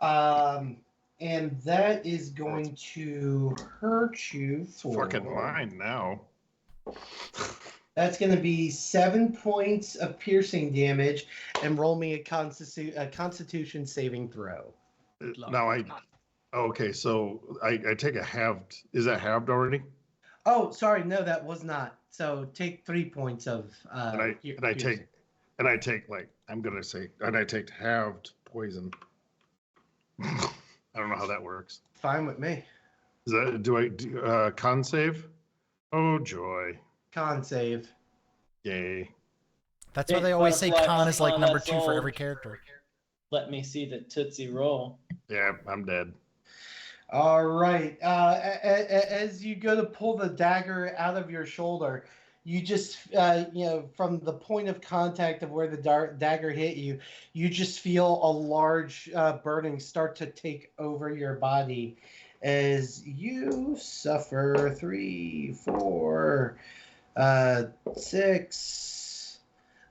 And that is going to hurt you for... Fucking mine now. That's going to be 7 points of piercing damage, and roll me a Constitution saving throw. Now okay, so I take a halved. Is that halved already? Oh, sorry, no, that was not. So take 3 points of. And I take like I'm gonna say, and I take halved poison. I don't know how that works. Fine with me. Is that do I do con save? Oh joy! Con save. Yay! That's why they always say con is like number 2 for every character. Let me see the Tootsie Roll. Yeah, I'm dead. All right. As you go to pull the dagger out of your shoulder, you just, from the point of contact of where the dagger hit you, you just feel a large burning start to take over your body as you suffer 3, 4, 6,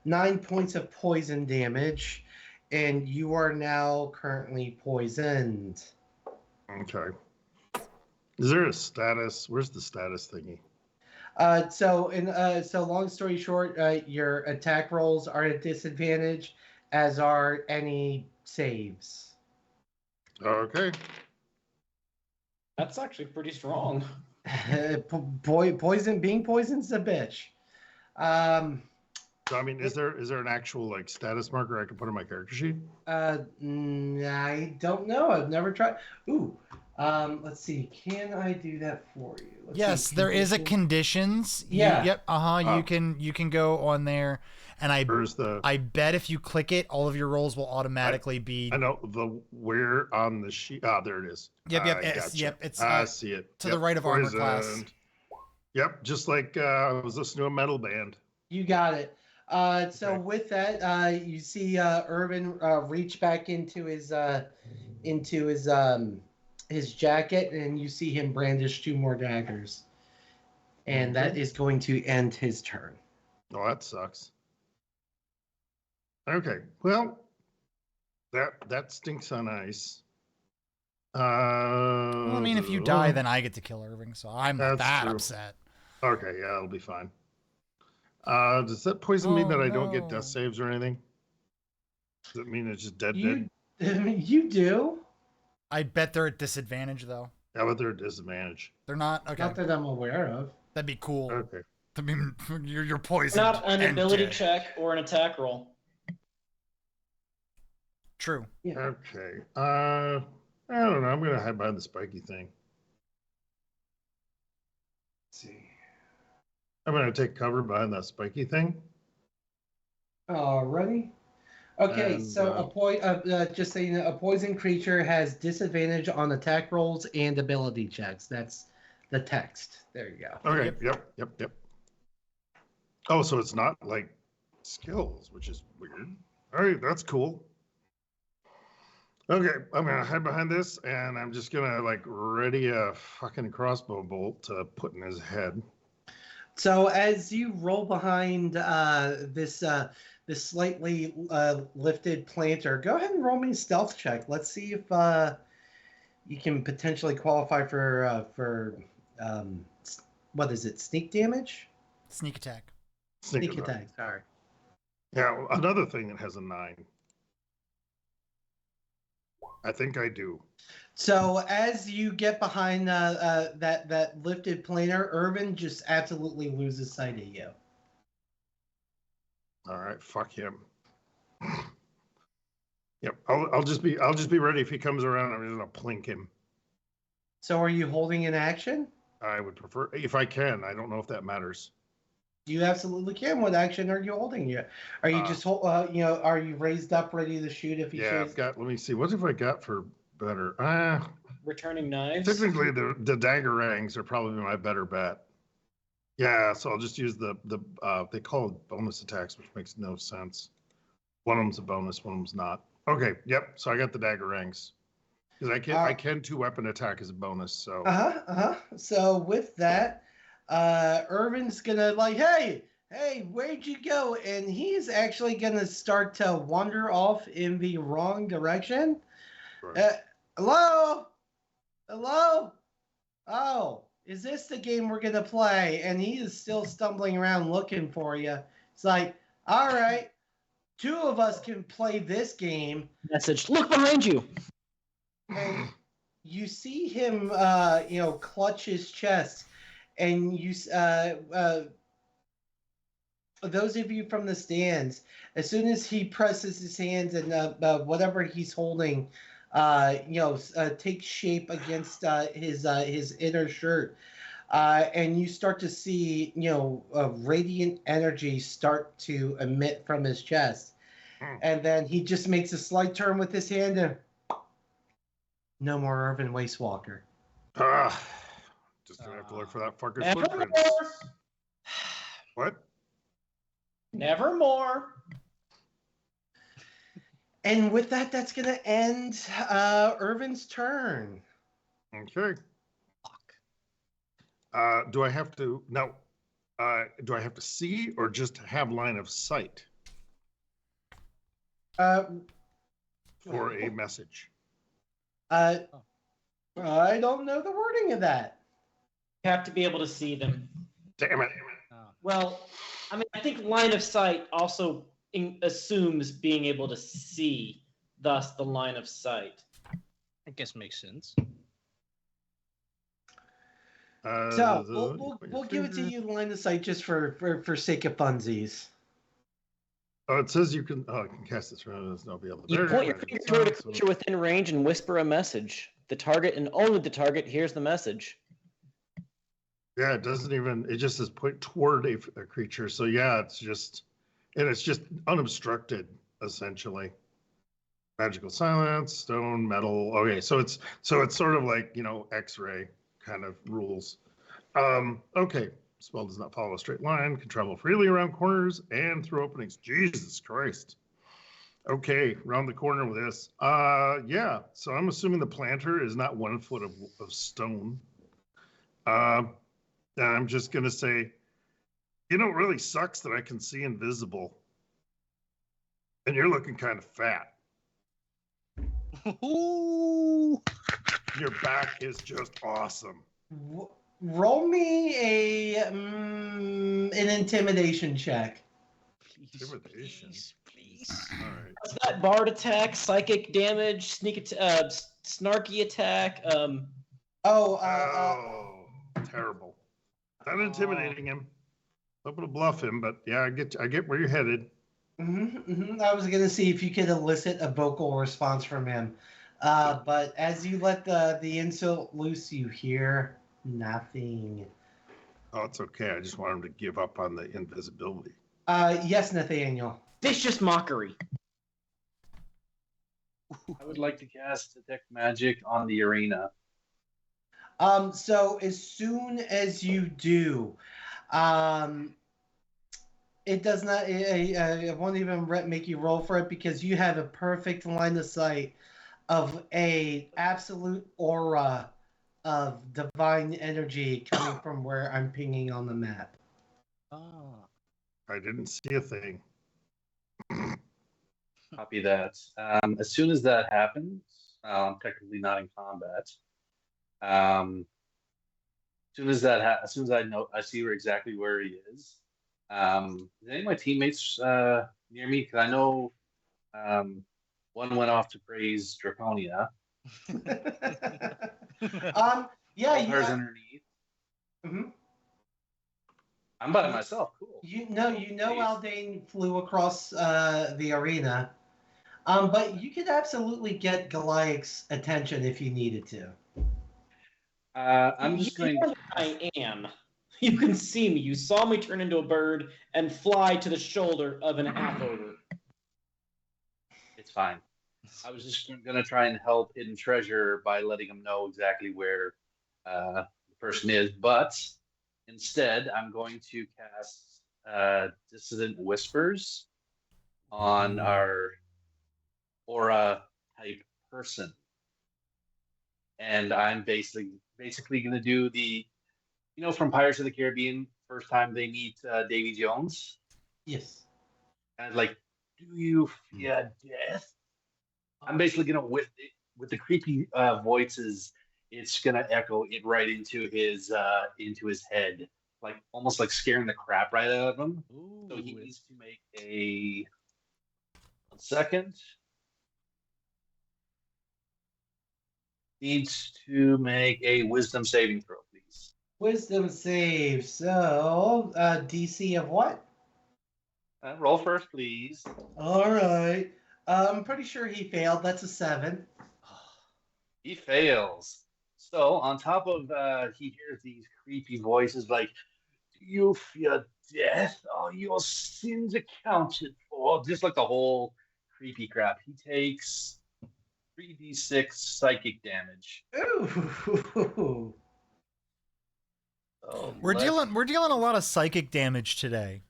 9 points of poison damage, and you are now currently poisoned. Okay. Is there a status? Where's the status thingy? So long story short, your attack rolls are at disadvantage, as are any saves. Okay. That's actually pretty strong. Being poison's a bitch. So I mean, is there an actual like status marker I can put on my character sheet? I don't know. I've never tried. Ooh. Let's see. Can I do that for you? Yes, there is a conditions. Yeah. Yep. You can go on there, and I bet if you click it, all of your rolls will automatically be. I know where on the sheet. Ah, there it is. Yep. Gotcha. Yep. It's I see it to the right of armor poisoned. class. Yep, just like I was listening to a metal band. You got it. So with that, you see Irvin reach back into his jacket, and you see him brandish 2 more daggers, and that is going to end his turn. Oh, that sucks. Okay, well, that stinks on ice. Well, I mean, if you die, then I get to kill Irving, so I'm not that true. upset. Okay, yeah, it'll be fine. Does that poison mean that I don't get death saves or anything? Does it mean it's just dead? You do. I bet they're at disadvantage, though. Yeah, but they're at disadvantage. They're not? Okay. Not that I'm aware of. That'd be cool. Okay. I mean, you're poisoned. Not an and ability dead. check or an attack roll. True. Yeah. Okay. I don't know. I'm gonna hide behind the spiky thing. Let's see. I'm gonna take cover behind that spiky thing. Alrighty. Okay, And, so just so you know, a poison creature has disadvantage on attack rolls and ability checks. That's the text. There you go. Okay. Yep. Oh, so it's not like skills, which is weird. All right, that's cool. Okay, I'm gonna hide behind this, and I'm just gonna like ready a fucking crossbow bolt to put in his head. So as you roll behind this slightly lifted planter, go ahead and roll me a stealth check. Let's see if you can potentially qualify for what is it? Sneak damage? Sneak attack. Sneak attack. Sorry. Yeah, well, another thing that has a 9. I think I do. So as you get behind that lifted planer, Irvin just absolutely loses sight of you. All right, fuck him. Yep, I'll just be ready if he comes around. I'm just gonna plink him. So are you holding an action? I would prefer if I can. I don't know if that matters. You absolutely can. What action are you holding? You are you just are you raised up, ready to shoot if he Yeah, shoots? I've got. Let me see. What have I got for better? Returning knives. Technically, the daggerangs are probably my better bet. Yeah, so I'll just use the they call it bonus attacks, which makes no sense. One of them's a bonus, one of them's not. Okay, yep. So I got the daggerangs because I can 2-weapon attack as a bonus. So So with that, Irvin's gonna like, hey, where'd you go? And he's actually gonna start to wander off in the wrong direction. Right. Hello? Oh, is this the game we're gonna play? And he is still stumbling around looking for you. It's like, all right, 2 of us can play this game. Message. Look behind you. And you see him, clutch his chest, and those of you from the stands, as soon as he presses his hands and whatever he's holding, takes shape against his inner shirt, and you start to see, radiant energy start to emit from his chest, and then he just makes a slight turn with his hand and. No more Irvin Wastewalker. Just gonna have to look for that fucker's Nevermore. footprints. What? Nevermore. And with that, that's gonna end Irvin's turn. Okay. Do I have to no? Do I have to see or just have line of sight for a message? I don't know the wording of that. You have to be able to see them. Damn it. Well, I mean, I think line of sight also assumes being able to see, thus the line of sight. I guess makes sense. So we'll give it to you line of sight just for sake of funsies. Oh, it says you can. Oh, I can cast this around. I'll be able to. You point your finger toward a creature within range and whisper a message. The target and only the target hears the message. Yeah, it doesn't even. It just says point toward a creature. So yeah, it's just unobstructed essentially. Magical silence, stone, metal. Okay, so it's sort of like X-ray kind of rules. Okay. Spell does not follow a straight line, can travel freely around corners and through openings. Jesus Christ. Okay, round the corner with this. Yeah, so I'm assuming the planter is not 1 foot of stone. And I'm just going to say, it really sucks that I can see invisible. And you're looking kind of fat. Ooh. Your back is just awesome. Roll me an intimidation check. Intimidation. Please. All right. What's that? Bard attack, psychic damage, snarky attack. Terrible. Not intimidating him. Hoping to bluff him, but yeah, I get where you're headed. I was gonna see if you could elicit a vocal response from him, but as you let the insult loose, you hear nothing. Oh, it's okay. I just want him to give up on the invisibility. Yes, Nathaniel. Vicious mockery. I would like to cast Detect Magic on the arena. So as soon as you do, It does not. It won't even make you roll for it because you have a perfect line of sight of a absolute aura of divine energy coming from where I'm pinging on the map. Ah. I didn't see a thing. Copy that. As soon as that happens, I'm technically not in combat. As soon as I know, I see exactly where he is. Is any of my teammates near me? Because I know one went off to praise Draconia. Yeah, Boltar's underneath. Mhm. I'm by myself. Cool. You know, Nice. Aldane flew across the arena, but you could absolutely get Goliath's attention if you needed to. I'm just You going know to. that I am. You can see me. You saw me turn into a bird and fly to the shoulder of an half ogre. It's fine. I was just going to try and help Hidden Treasure by letting him know exactly where the person is, but instead, I'm going to cast Dissident Whispers on our aura type person, and I'm basically going to do the, from Pirates of the Caribbean, first time they meet Davy Jones, Yes. and like, do you fear death? I'm basically gonna with the creepy voices, it's gonna echo it right into his head, like almost like scaring the crap right out of him. Ooh, So he needs to make a 1 second. Needs to make a wisdom saving throw, please. Wisdom save. So, DC of what? Roll first, please. All right. I'm pretty sure he failed. That's a 7. He fails. So on top of he hears these creepy voices like, "Do you fear death? Are your sins accounted for?" Just like the whole creepy crap. He takes 3d6 psychic damage. Ooh. So We're dealing a lot of psychic damage today.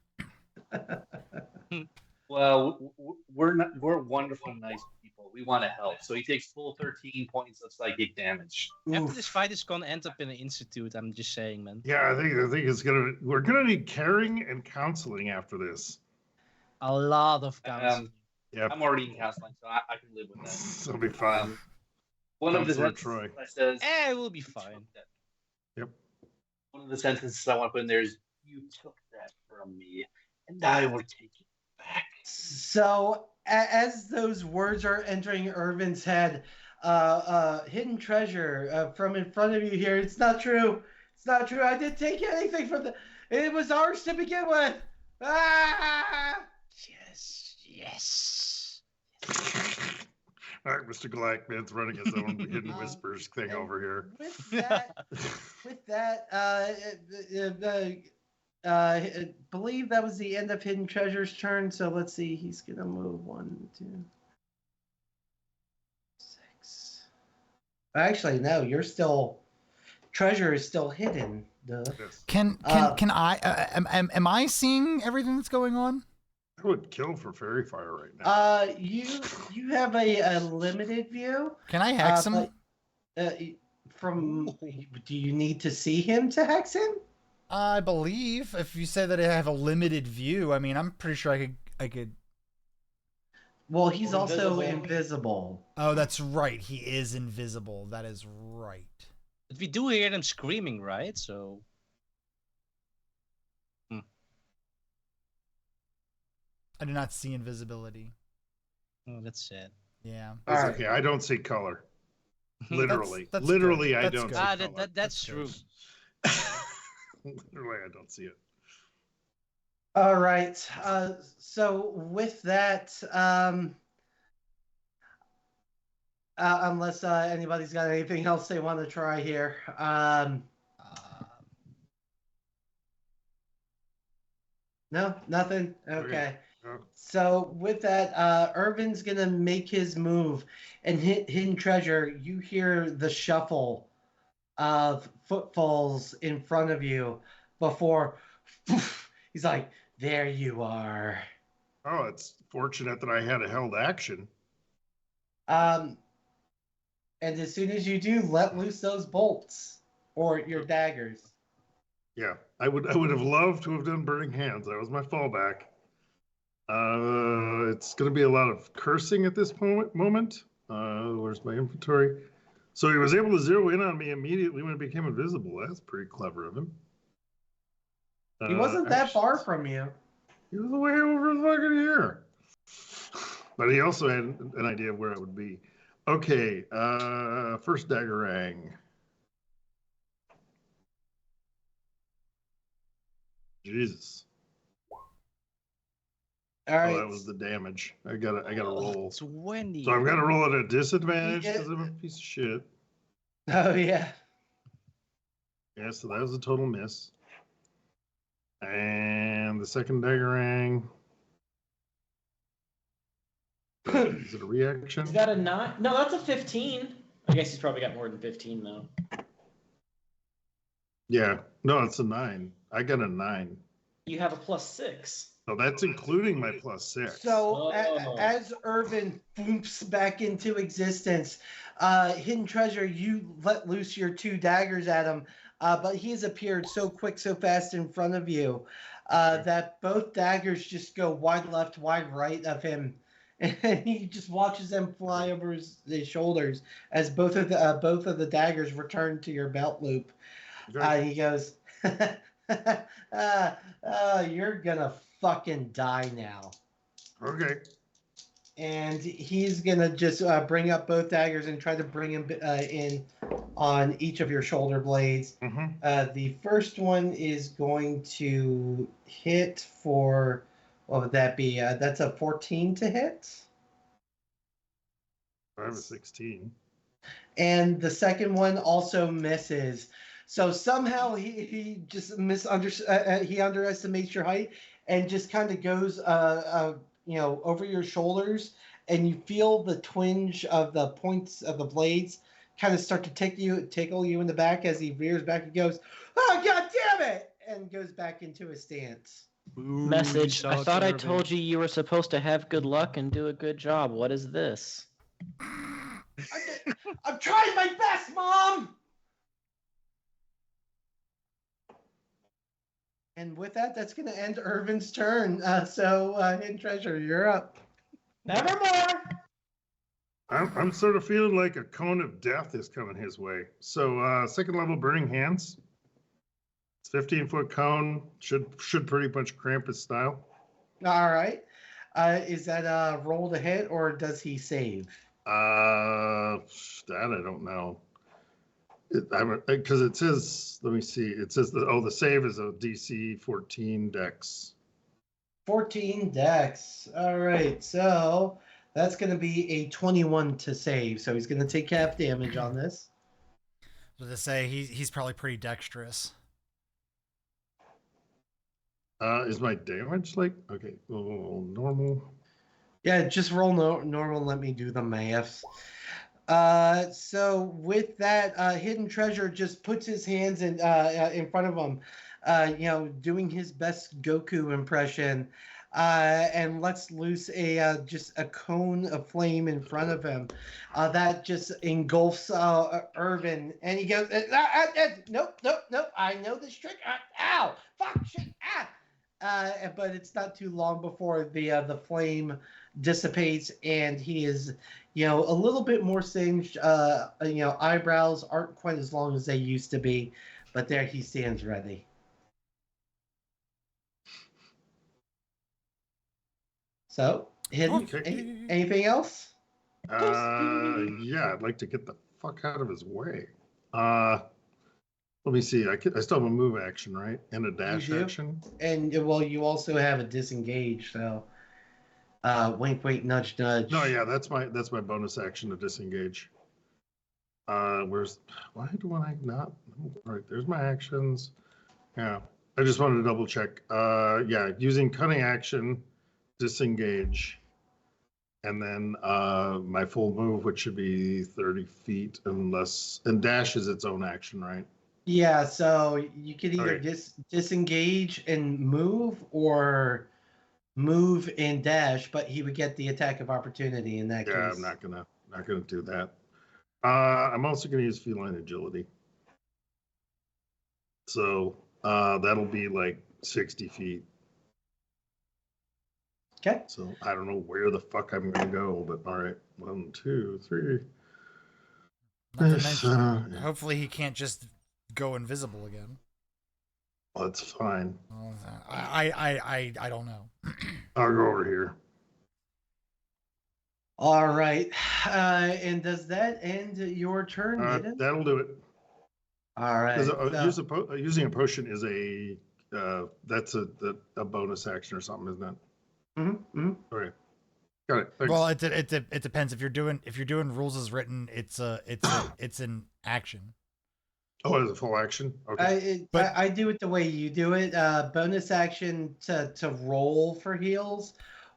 Well, we're wonderful, nice people. We want to help. So he takes full 13 points of psychic damage. After this fight is gonna end up in an institute. I'm just saying, man. Yeah, I think we're gonna need caring and counseling after this. A lot of counseling. Yeah, I'm already in counseling, so I can live with that. It'll be fine. One of the Counselor sentences Troy. I says, It will be fine. Yep. one of the sentences I want to put in there is, "You took that from me, and I will take it back." So, as those words are entering Irvin's head, hidden treasure from in front of you here. It's not true. It's not true. I didn't take anything from the. It was ours to begin with. Ah! Yes. All right, Mr. Glackman's running his own hidden whispers thing over here. With that, I believe that was the end of Hidden Treasure's turn. So let's see. He's gonna move 1, 2, 6. Actually, no. You're still. Treasure is still hidden. Duh. Yes. Can I? Am I seeing everything that's going on? I would kill for fairy fire right now. You have a limited view. Can I hex him? Do you need to see him to hex him? I believe if you say that I have a limited view, I mean I'm pretty sure I could. Well, he's also Invisible. invisible. Oh, that's right. He is invisible. That is right. But we do hear them screaming, right? So. I do not see invisibility. Oh, that's sad. Yeah. That's Alright. okay. I don't see color. Literally, That's literally, good. I That's don't good. see Ah, color. that's true. Literally, I don't see it. All right. So with that, unless anybody's got anything else they want to try here, no, nothing. Okay. Oh, So with that, Irvin's gonna make his move, and Hidden Treasure. You hear the shuffle of footfalls in front of you before he's like, There you are. Oh, it's fortunate that I had a held action. And as soon as you do, let loose those bolts or your daggers. Yeah, I would have loved to have done burning hands. That was my fallback. It's going to be a lot of cursing at this moment. Where's my inventory? So he was able to zero in on me immediately when it became invisible. That's pretty clever of him. He wasn't that far from you. He was way over fucking here. But he also had an idea of where I would be. Okay, first daggerang. Jesus. All right. Oh, that was the damage. I gotta roll. 20. So I've got to roll at a disadvantage Yeah. because I'm a piece of shit. Oh yeah. Yeah, so that was a total miss. And the second daggerang. Is it a reaction? He's got a 9. No, that's a 15. I guess he's probably got more than 15 though. Yeah. No, it's a 9. I got a 9. You have a +6. So that's including my +6. So Oh. as Irvin boops back into existence, Hidden Treasure, you let loose your 2 daggers at him, but he's appeared so quick, so fast in front of you that both daggers just go wide left, wide right of him, and he just watches them fly over his shoulders as both of the daggers return to your belt loop. Okay. He goes, "You're gonna fucking die now." Okay. And he's gonna just bring up both daggers and try to bring him in on each of your shoulder blades. Mm-hmm. The first one is going to hit for, what would that be? That's a 14 to hit. I have a 16. And the second one also misses. So somehow he just he underestimates your height and just kind of goes over your shoulders, and you feel the twinge of the points of the blades kind of start to tickle you in the back as he rears back and goes, "Oh, god damn it!" and goes back into his stance. Message. I suck, thought I Irvin. told you you were supposed to have good luck and do a good job. What is this? I'm trying my best, Mom! And with that, that's going to end Irvin's turn. Hidden Treasure, you're up. Nevermore. I'm sort of feeling like a cone of death is coming his way. So second level burning hands. It's 15-foot cone. Should pretty much cramp his style. All right. Is that a roll to hit, or does he save? That I don't know. Because it says, let me see. It says the save is a DC 14 Dex. 14 dex. All right. So that's going to be a 21 to save. So he's going to take half damage on this. So to say he's probably pretty dexterous. Is my damage like okay? Normal. Yeah, just roll normal. And let me do the math. So with that, Hidden Treasure just puts his hands in front of him, doing his best Goku impression, and lets loose just a cone of flame in front of him, that just engulfs Irvin, and he goes, "Nope, I know this trick. Ow, fuck, shit, but it's not too long before the flame dissipates, and he is, a little bit more singed. Eyebrows aren't quite as long as they used to be, but there he stands ready. So, Hidden, Okay. anything else? Yeah, I'd like to get the fuck out of his way. Let me see. I still have a move action, right? And a dash do? action. And well, you also have a disengage, so wink, wink, nudge, nudge. No, yeah, that's my bonus action to disengage. Why do I not? All right, there's my actions. Yeah, I just wanted to double check. Yeah, using cunning action, disengage, and then my full move, which should be 30 feet, and dash is its own action, right? Yeah, so you could either Okay. disengage and move, or move and dash, but he would get the attack of opportunity in that Yeah, case. I'm not gonna do that. I'm also gonna use feline agility. So that'll be like 60 feet. Okay. So I don't know where the fuck I'm gonna go, but all right. 1, 2, 3. Not to Yes, mention, yeah. hopefully he can't just go invisible again. That's fine. Well, I don't know. I'll go over here. All right. And does that end your turn, Maiden? That'll do it. All right. Because using a potion is that's a bonus action or something, isn't it? Mm-hmm. Okay, got it. Thanks. Well, it depends. If you're doing rules as written, it's an action. Oh, it's a full action. Okay. I do it the way you do it. Bonus action to roll for heals,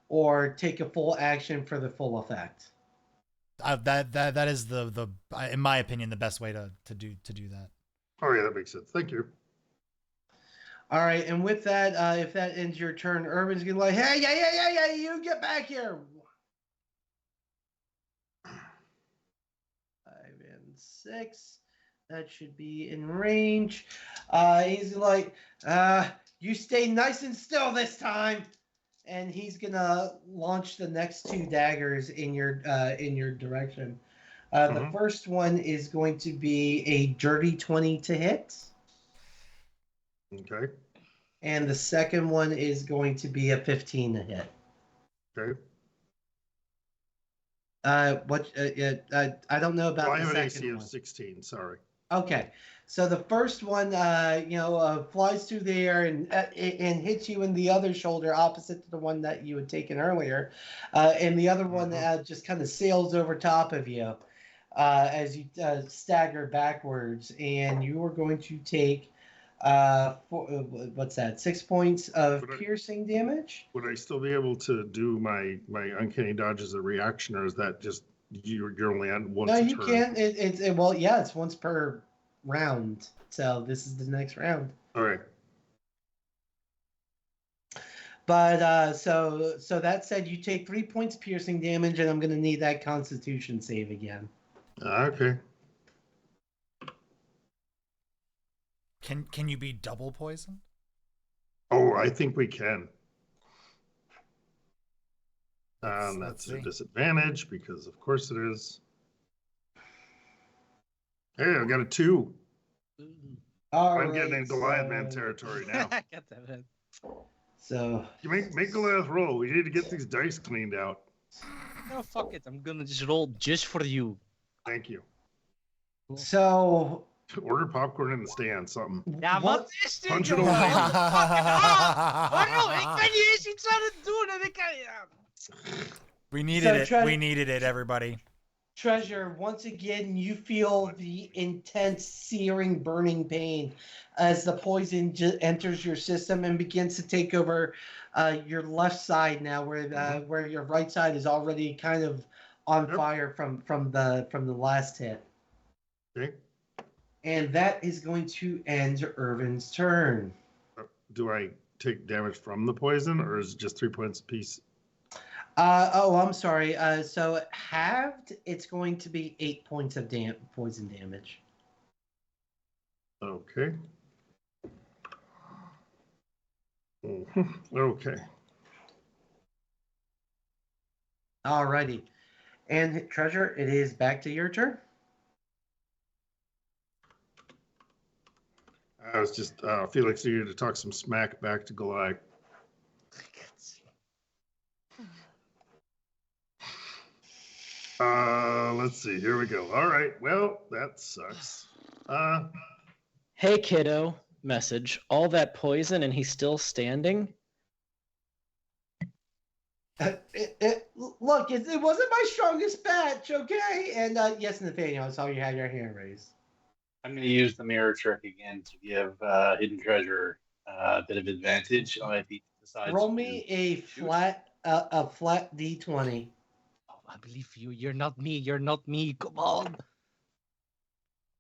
or take a full action for the full effect. That is the in my opinion the best way to do that. Oh yeah, that makes sense. Thank you. All right, and with that, if that ends your turn, Irvin's gonna be like, hey, yeah, you get back here. 5 and 6. That should be in range. He's like, you stay nice and still this time. And he's gonna launch the next 2 daggers in your direction. The first one is going to be a dirty 20 to hit. Okay. And the second one is going to be a 15 to hit. Okay. I don't know about I the have an second AC one. of 16. Sorry. Okay, so the first one, flies through the air and hits you in the other shoulder, opposite to the one that you had taken earlier, and the other one just kind of sails over top of you as you stagger backwards, and you are going to take what's that? 6 points of piercing damage. Would I still be able to do my uncanny dodge as a reaction, or is that just you're only on once? No, a you turn? can't. It's once per round. So this is the next round. All right. But so that said, you take 3 points piercing damage, and I'm going to need that Constitution save again. Okay. Can you be double poisoned? Oh, I think we can. Let's That's see. a disadvantage because, of course, it is. Hey, I got a 2. I'm getting in Goliath man territory now. Get that in. So You make Goliath roll. We need to get these dice cleaned out. Oh, fuck it. I'm gonna just roll just for you. Thank you. So Order popcorn in the stand. Something. Ja, Wat? wat is dit, Punch it jongen? over. Fucking waarom? Ik ben niet eens iets aan het doen en ik kan... Ja. We needed So it. We needed it, everybody. Treasure, once again, you feel the intense, searing, burning pain as the poison enters your system and begins to take over your left side now, where your right side is already kind of on fire from the last hit. Okay. And that is going to end Irvin's turn. Do I take damage from the poison, or is it just 3 points apiece? I'm sorry. So halved, it's going to be 8 points of poison damage. Okay. Okay. Alrighty. And Treasure, it is back to your turn. I was just Felix needed to talk some smack back to Goliath. Let's see. Here we go. All right. Well, that sucks. Hey, kiddo. Message. All that poison and he's still standing? Look, it wasn't my strongest patch, okay? And yes, Nathaniel, I saw you had your hand raised. I'm going to use the mirror trick again to give Hidden Treasure a bit of advantage if he decides. Roll me a flat D20. Oh, I believe you. You're not me. You're not me. Come on.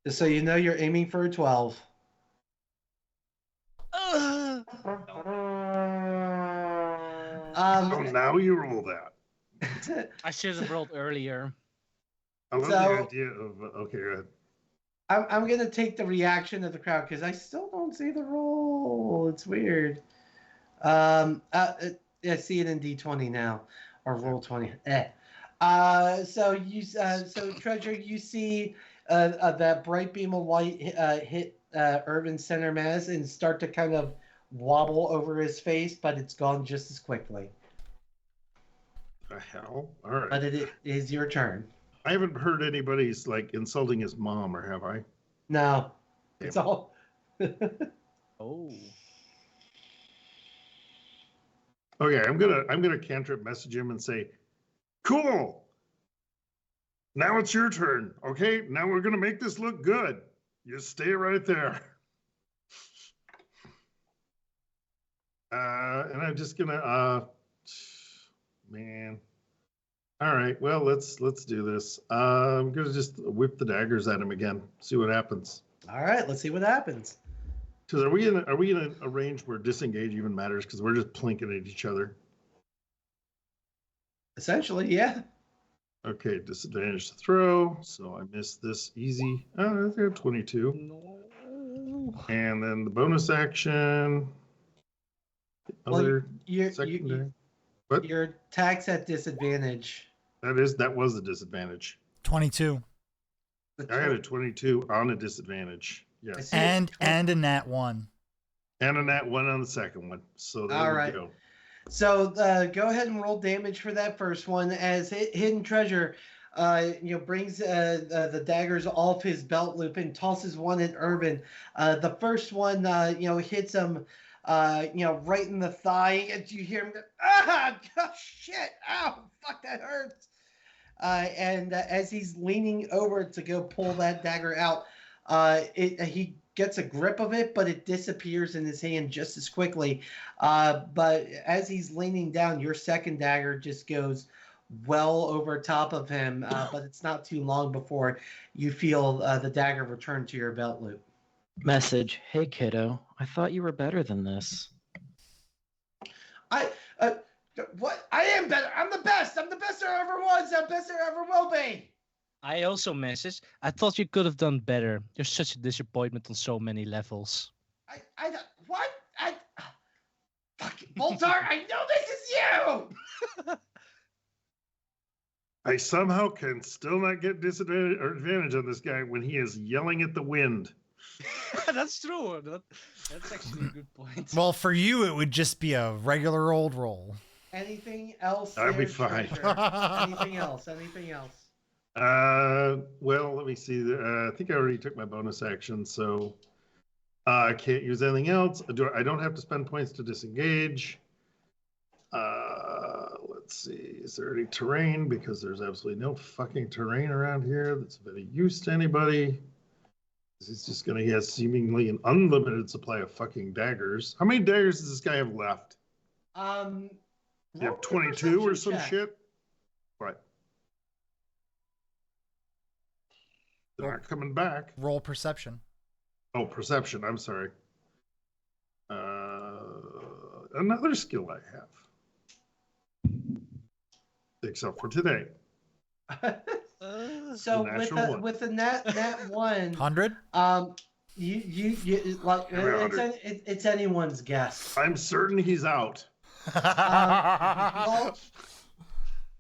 Just so you know, you're aiming for a 12. Oh, now you roll that. I should have rolled earlier. I love So- the idea of. Okay, go ahead. I'm gonna take the reaction of the crowd because I still don't see the roll. It's weird. I see it in D20 now, or roll 20. So Treasure, you see that bright beam of light hit Urban Center Mass and start to kind of wobble over his face, but it's gone just as quickly. The hell? All right. But it is your turn. I haven't heard anybody's like insulting his mom, or have I? No, it's all. Oh. Okay, I'm gonna cantrip message him and say, "Cool. Now it's your turn. Okay, now we're gonna make this look good. You stay right there." And I'm just gonna man. All right, well let's do this. I'm gonna just whip the daggers at him again. See what happens. All right, let's see what happens. Because are we in a range where disengage even matters? Because we're just plinking at each other. Essentially, yeah. Okay, disadvantage to throw. So I missed this easy. Oh, I got 22. No. And then the bonus action. Well, Other Your secondary. What? your attack's at disadvantage. That was a disadvantage. 22. I had a 22 on a disadvantage. I Yes. see. And a nat 1. And a nat 1 on the second one. So there All we right. go. So go ahead and roll damage for that first one as Hidden Treasure, brings the daggers off his belt loop and tosses one at Urban. The first one, hits him, right in the thigh, and you hear him go, oh, shit, ow, fuck, that hurts. And as he's leaning over to go pull that dagger out, he gets a grip of it, but it disappears in his hand just as quickly. But as he's leaning down, your second dagger just goes well over top of him, but it's not too long before you feel the dagger return to your belt loop. Message. Hey, kiddo. I thought you were better than this. What? I am better. I'm the best. I'm the best there ever was. I'm the best there ever will be. I also message. I thought you could have done better. You're such a disappointment on so many levels. What? Fucking Boltar, I know this is you! I somehow can still not get disadvantage or advantage on this guy when he is yelling at the wind. That's true. That's actually a good point. Well, for you, it would just be a regular old roll. Anything else? I'll be there, fine. Treasure? Anything else? Anything else? Well, let me see. I think I already took my bonus action, so I can't use anything else. I don't have to spend points to disengage. Let's see. Is there any terrain? Because there's absolutely no fucking terrain around here that's of any use to anybody. He has seemingly an unlimited supply of fucking daggers. How many daggers does this guy have left? You have 22 or some shit? Right. They're not coming back. Roll perception. Oh, perception. I'm sorry. Another skill I have. Except for today. So Natural one. with the nat 1, 100? you like it's anyone's guess. I'm certain he's out. Well,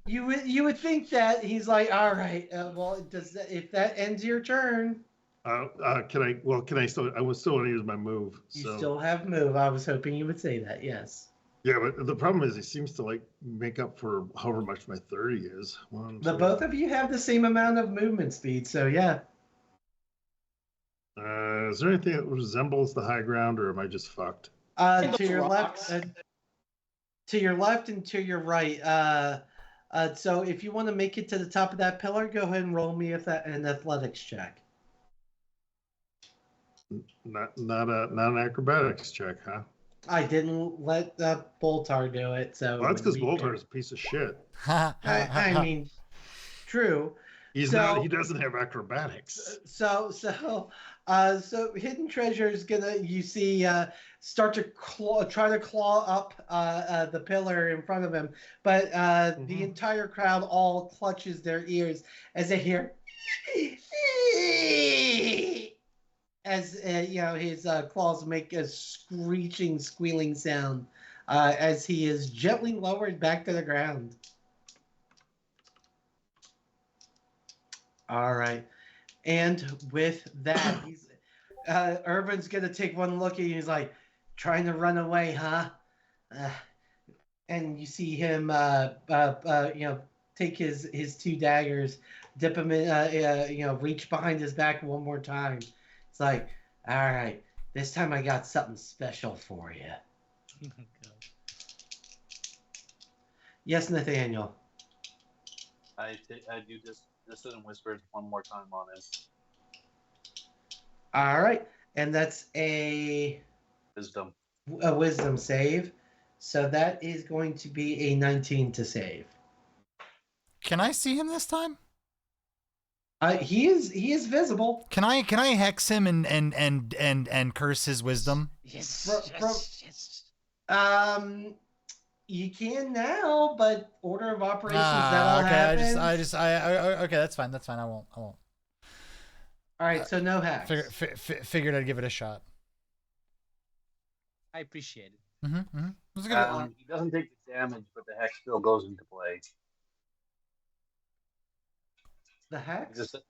you would think that he's like, all right. If that ends your turn, Can I still? I was still want to use my move. you So. still have move. I was hoping you would say that. Yes. Yeah, but the problem is he seems to like make up for however much my 30 is. Both of you have the same amount of movement speed, so yeah. Is there anything that resembles the high ground, or am I just fucked? To those your rocks. left, and to your right. So if you want to make it to the top of that pillar, go ahead and roll me an athletics check. Not an acrobatics check, huh? I didn't let Boltar do it, so. Well, that's because Boltar is a piece of shit. I mean, true. He doesn't have acrobatics. So hidden treasure is gonna start to try to claw up the pillar in front of him, but the entire crowd all clutches their ears as they hear as his claws make a screeching, squealing sound as he is gently lowered back to the ground. All right. And with that, Urban's gonna take one look at you. He's like, trying to run away, huh? And you see him, take his 2 daggers, dip them in, reach behind his back one more time. It's like, all right, this time I got something special for you. Yes, Nathaniel. I do dissonant whispers one more time on it. All right, and that's a wisdom save. So that is going to be a 19 to save. Can I see him this time? He is visible. Can I hex him and curse his wisdom? Yes. Yes. You can now, but order of operations that'll happen. Okay, that's fine. I won't. All right, so no hacks. Figured I'd give it a shot. I appreciate it. He doesn't take the damage, but the hex still goes into play. The hex? The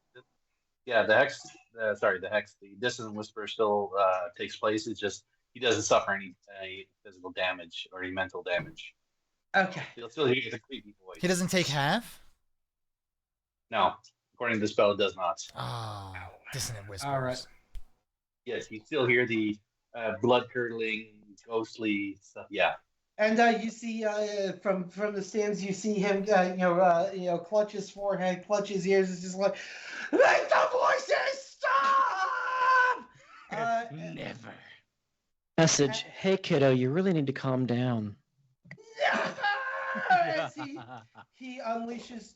hex. The hex. The dissonant whisper still takes place. It's just he doesn't suffer any physical damage or any mental damage. Okay. He'll still hear the creepy voice. He doesn't take half? No, according to the spell, it does not. Oh, dissonant whispers. All right. Yes, you still hear the blood curdling, ghostly stuff. Yeah. And you see from the stands, you see him, clutch his forehead, clutch his ears. It's just like, make the voices stop! Never. Message: Hey kiddo, you really need to calm down. As he unleashes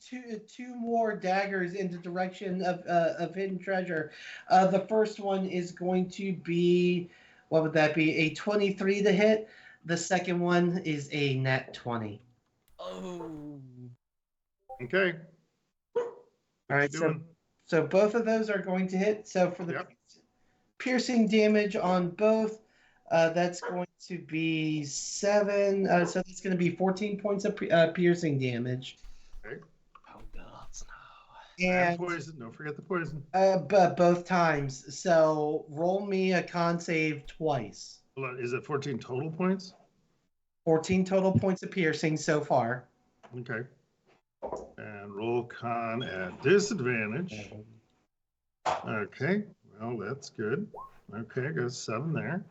two more daggers in the direction of hidden treasure. The first one is going to be, what would that be? A 23 to hit. The second one is a nat 20. Oh. Okay. All right. So both of those are going to hit. So for the piercing damage on both. That's going to be 7. So that's going to be 14 points of piercing damage. Okay. Oh God, no. And poison. Don't forget the poison. But both times. So roll me a con save twice. Hold on. Is it 14 total points? 14 total points of piercing so far. Okay. And roll con at disadvantage. Okay. Well, that's good. Okay, I got 7 there.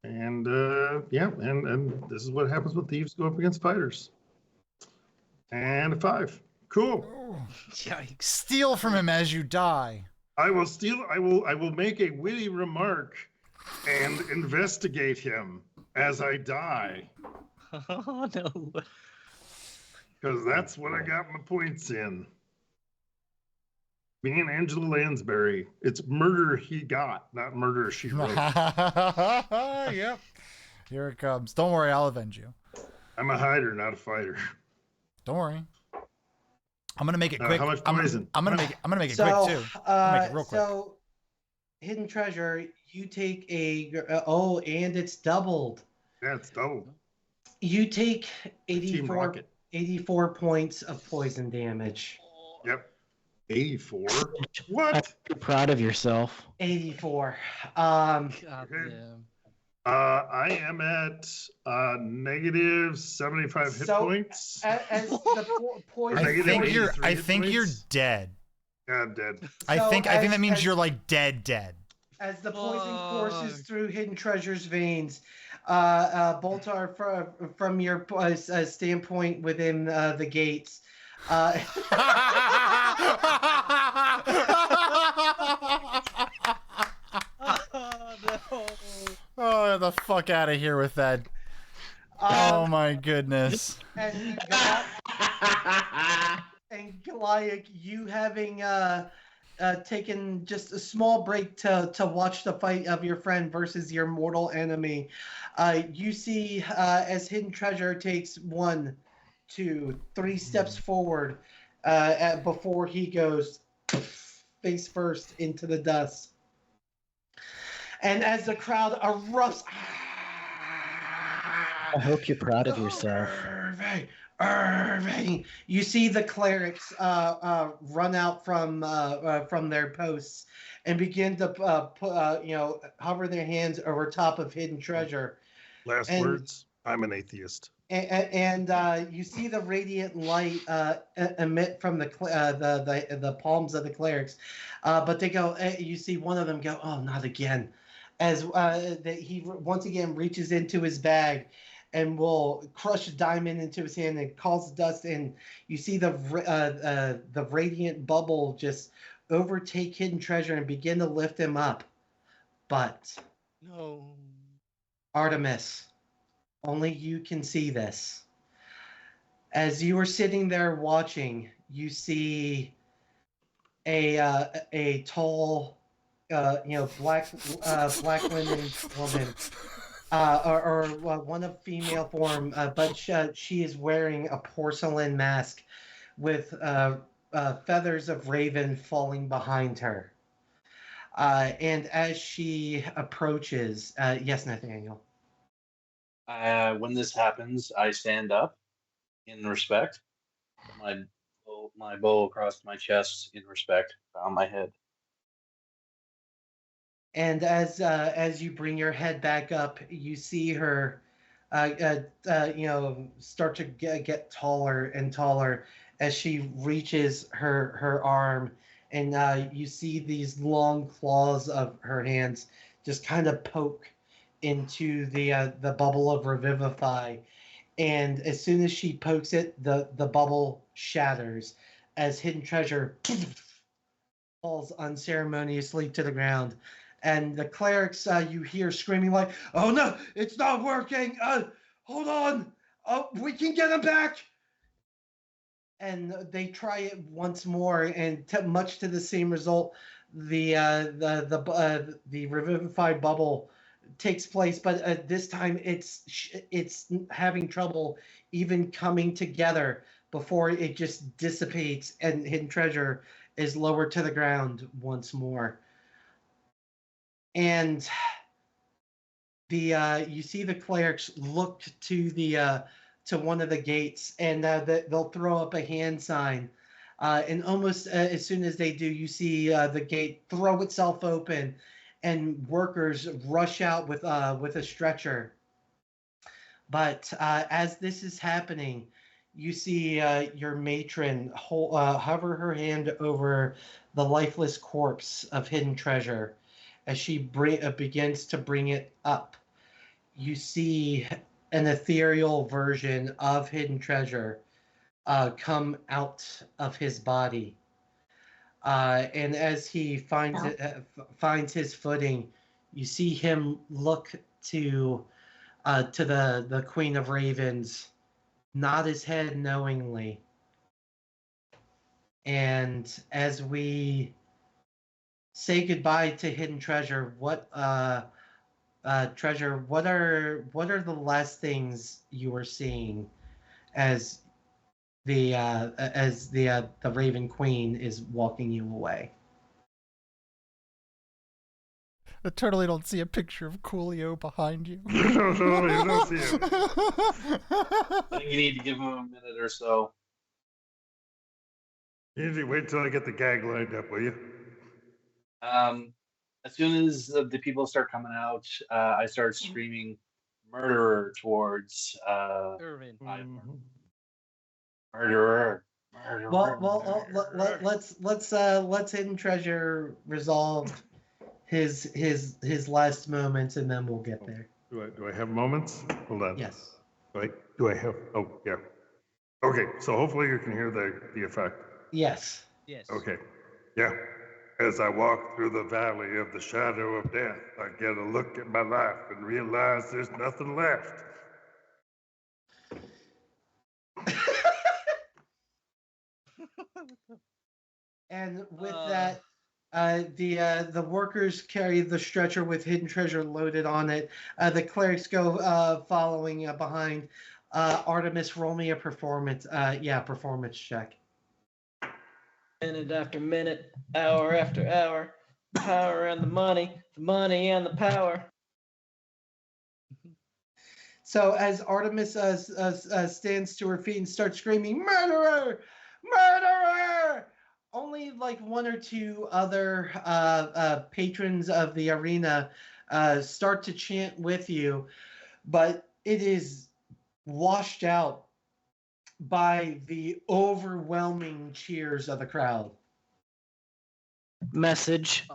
And and this is what happens when thieves go up against fighters. And a 5. Cool. Yikes. Steal from him as you die. I will steal. I will make a witty remark and investigate him as I die. Oh no. Because that's what I got my points in. Me and Angela Lansbury. It's murder he got, not murder she wrote. Yep. Here it comes. Don't worry, I'll avenge you. I'm a hider, not a fighter. Don't worry. I'm gonna make it quick. How much poison? I'm gonna make it quick too. Make it real quick. So, hidden treasure, you take and it's doubled. Yeah, it's doubled. You take Team Rocket. 84 points of poison damage. Yep. 84. What? I'm so proud of yourself. 84. God Okay. damn. I am at negative 75 hit points. As the poison. I think you're dead. Yeah, I'm dead. I think that means you're like dead. As the poison courses through hidden treasure's veins, Boltar, from your standpoint within the gates. Oh, the fuck out of here with that. Oh my goodness. And and Goliath, you having taken just a small break to watch the fight of your friend versus your mortal enemy, you see as Hidden Treasure takes 1, 2, 3 steps forward before he goes face first into the dust. And as the crowd erupts, I hope you're proud of yourself. Irving. You see the clerics run out from their posts and begin to hover their hands over top of Hidden Treasure. Last And- words. I'm an atheist. And you see the radiant light emit from the palms of the clerics, but they go. You see one of them go, "Oh, not again!" As he once again reaches into his bag and will crush a diamond into his hand and calls dust. And you see the radiant bubble just overtake Hidden Treasure and begin to lift him up. But No. Artemis, only you can see this. As you are sitting there watching, you see a tall, black linen woman, or one of female form, but she is wearing a porcelain mask with feathers of raven falling behind her. And as she approaches, yes, Nathaniel. When this happens, I stand up in respect. My bow across my chest in respect, on my head. And as you bring your head back up, you see her, start to get taller and taller as she reaches her arm, and you see these long claws of her hands just kind of poke into the bubble of revivify. And as soon as she pokes it, the bubble shatters as Hidden Treasure falls unceremoniously to the ground. And the clerics you hear screaming like, "Oh no, it's not working! Hold on! We can get him back!" And they try it once more, and much to the same result, the revivified bubble takes place, but this time it's having trouble even coming together before it just dissipates, and Hidden Treasure is lowered to the ground once more. And you see the clerics look to one of the gates, and they'll throw up a hand sign. And almost as soon as they do, you see the gate throw itself open, and workers rush out with a stretcher. But as this is happening, you see your matron hover her hand over the lifeless corpse of Hidden Treasure. As she begins to bring it up, you see an ethereal version of Hidden Treasure come out of his body. And as he finds his footing, you see him look to the Queen of Ravens, nod his head knowingly. And as we say goodbye to Hidden Treasure, what are the last things you are seeing as the Raven Queen is walking you away? I totally don't see a picture of Coolio behind you. No, you don't see it. I think you need to give him a minute or so. You need to wait till I get the gag lined up, will you? As soon as the people start coming out, I start screaming "murderer" towards Irvin. murderer. Well, let's Hidden Treasure resolve his last moments, and then we'll get there. Do I have moments? Hold on. Yes. Do I have? Oh, yeah. Okay, so hopefully you can hear the effect. Yes. Yes. Okay. Yeah. As I walk through the valley of the shadow of death, I get a look at my life and realize there's nothing left. And with that, the workers carry the stretcher with hidden treasure loaded on it. The clerics go following behind. Artemis, roll me a performance. Performance check. Minute after minute, hour after hour, power and the money and the power. So as Artemis stands to her feet and starts screaming, "Murderer! Murderer!" Only like one or two other patrons of the arena start to chant with you, but it is washed out by the overwhelming cheers of the crowd. Message.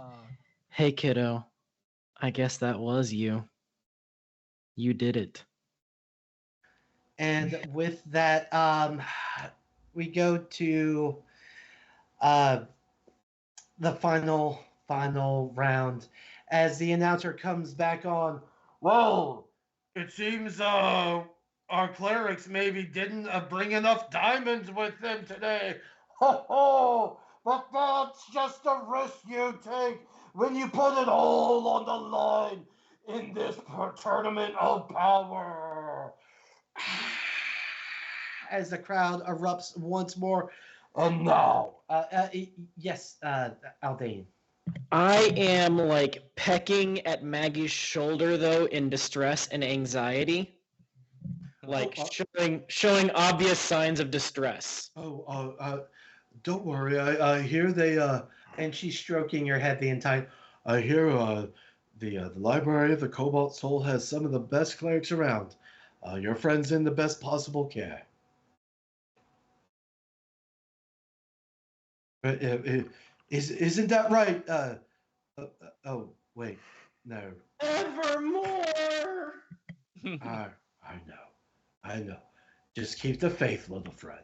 Hey, kiddo. I guess that was you. You did it. And with that, we go to the final round as the announcer comes back on. Well, it seems our clerics maybe didn't bring enough diamonds with them today. Ho ho! But that's just a risk you take when you put it all on the line in this tournament of power. As the crowd erupts once more. And now, yes, Aldane. I am like pecking at Maggie's shoulder though in distress and anxiety, like showing obvious signs of distress. Don't worry. I hear they and she's stroking your head the entire. I hear the library of the Cobalt Soul has some of the best clerics around. Your friend's in the best possible care. Isn't that right? Oh wait, no. Evermore. I know. Just keep the faith, little friend.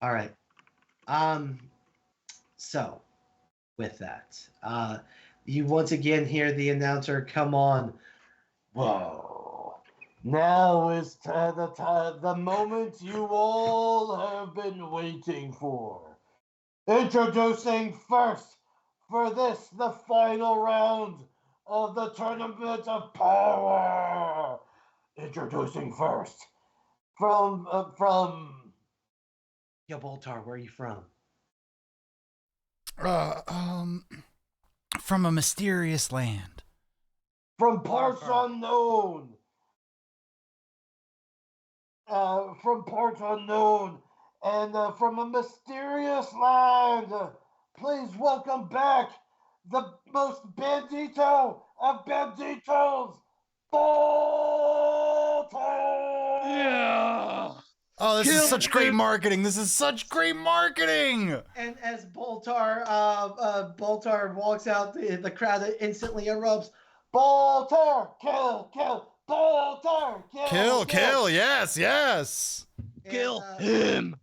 All right. So with that, you once again hear the announcer come on. Whoa. Now is the moment you all have been waiting for. Introducing first for this, the final round of the Tournament of Power. Introducing first from Yo, Boltar, where are you from? From a mysterious land. From parts unknown. From parts unknown. And from a mysterious land. Please welcome back the most bandito of banditos, Boltar! Yeah. Oh, this is such great marketing. This is such great marketing. And as Boltar walks out, the crowd instantly erupts. Boltar, kill, Boltar, Kill. Yes. Kill him.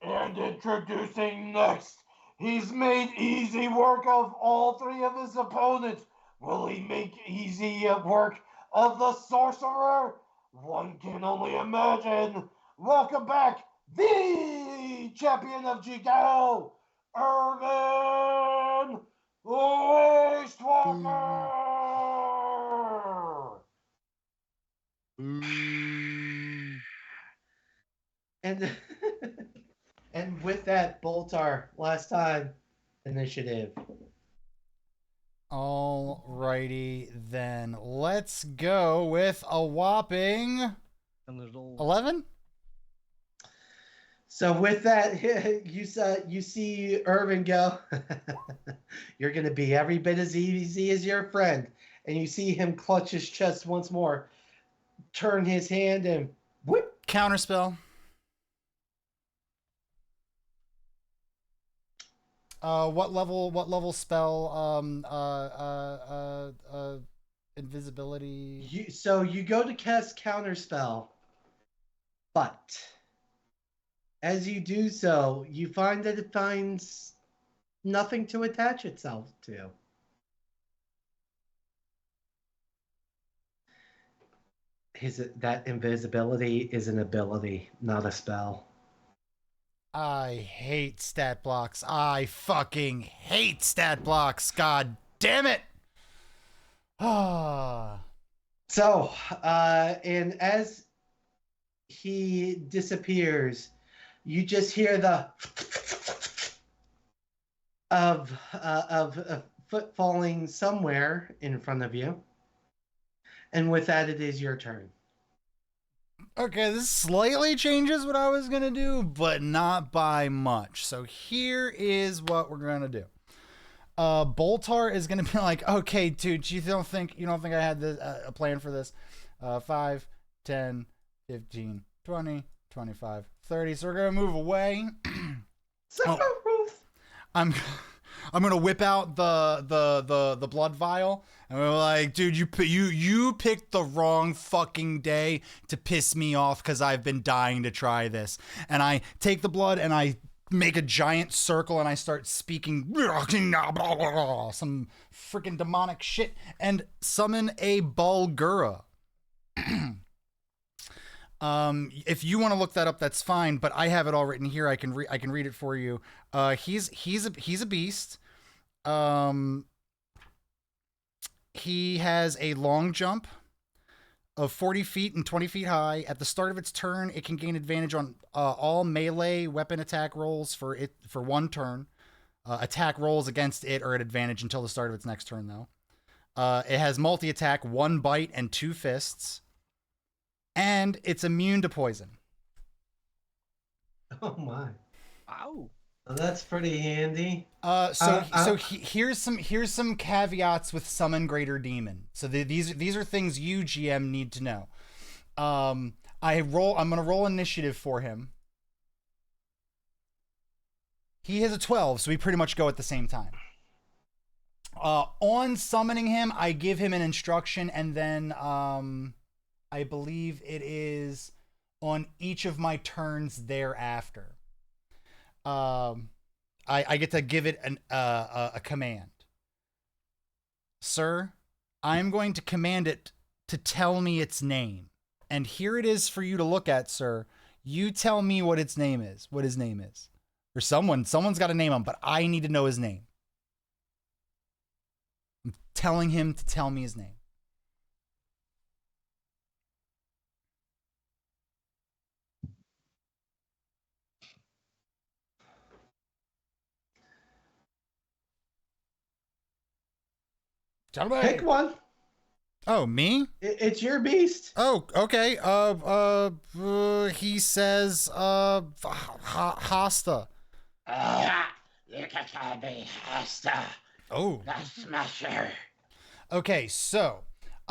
And introducing next, he's made easy work of all three of his opponents. Will he make easy work of the sorcerer? One can only imagine. Welcome back, the champion of Jigao, Irvin Wastewalker. And and with that, Boltar, last time, initiative. Alrighty then. Let's go with a whopping 11. So with that, you see Irvin go. You're gonna be every bit as easy as your friend, and you see him clutch his chest once more, turn his hand, and whip. Counterspell. What level spell? Invisibility. You go to cast Counterspell, but as you do so, you find that it finds nothing to attach itself to. That invisibility is an ability, not a spell. I hate stat blocks. I fucking hate stat blocks. God damn it. Ah. So, and as he disappears, you just hear the of a foot falling somewhere in front of you, and with that, it is your turn. Okay, this slightly changes what I was gonna do, but not by much. So here is what we're gonna do. Boltar is gonna be like, okay, dude, you don't think I had this, a plan for this? 5, 10, 15, 20, 25, 30. So we're gonna move away. I'm gonna whip out the blood vial, and we're like, dude, you picked the wrong fucking day to piss me off because I've been dying to try this. And I take the blood and I make a giant circle and I start speaking some freaking demonic shit and summon a Bulgura. If you want to look that up, that's fine. But I have it all written here. I can read it for you. He's a beast. He has a long jump of 40 feet and 20 feet high. At the start of its turn, it can gain advantage on all melee weapon attack rolls for 1 turn. Attack rolls against it are at advantage until the start of its next turn, though. It has multi-attack, 1 bite, and 2 fists. And it's immune to poison. Oh my! Wow. Well, that's pretty handy. Here's some caveats with summon greater demon. So these are things you GM need to know. I'm gonna roll initiative for him. He has a 12, so we pretty much go at the same time. On summoning him, I give him an instruction, and then I believe it is on each of my turns thereafter. I get to give it a command. Sir, I'm going to command it to tell me its name. And here it is for you to look at, sir. You tell me what its name is, what his name is. Or someone's got to name him, but I need to know his name. I'm telling him to tell me his name. Pick one. Oh, me? It's your beast. Oh, okay. He says, Hasta. You can call me Hasta. Oh. The Smasher. Okay, so,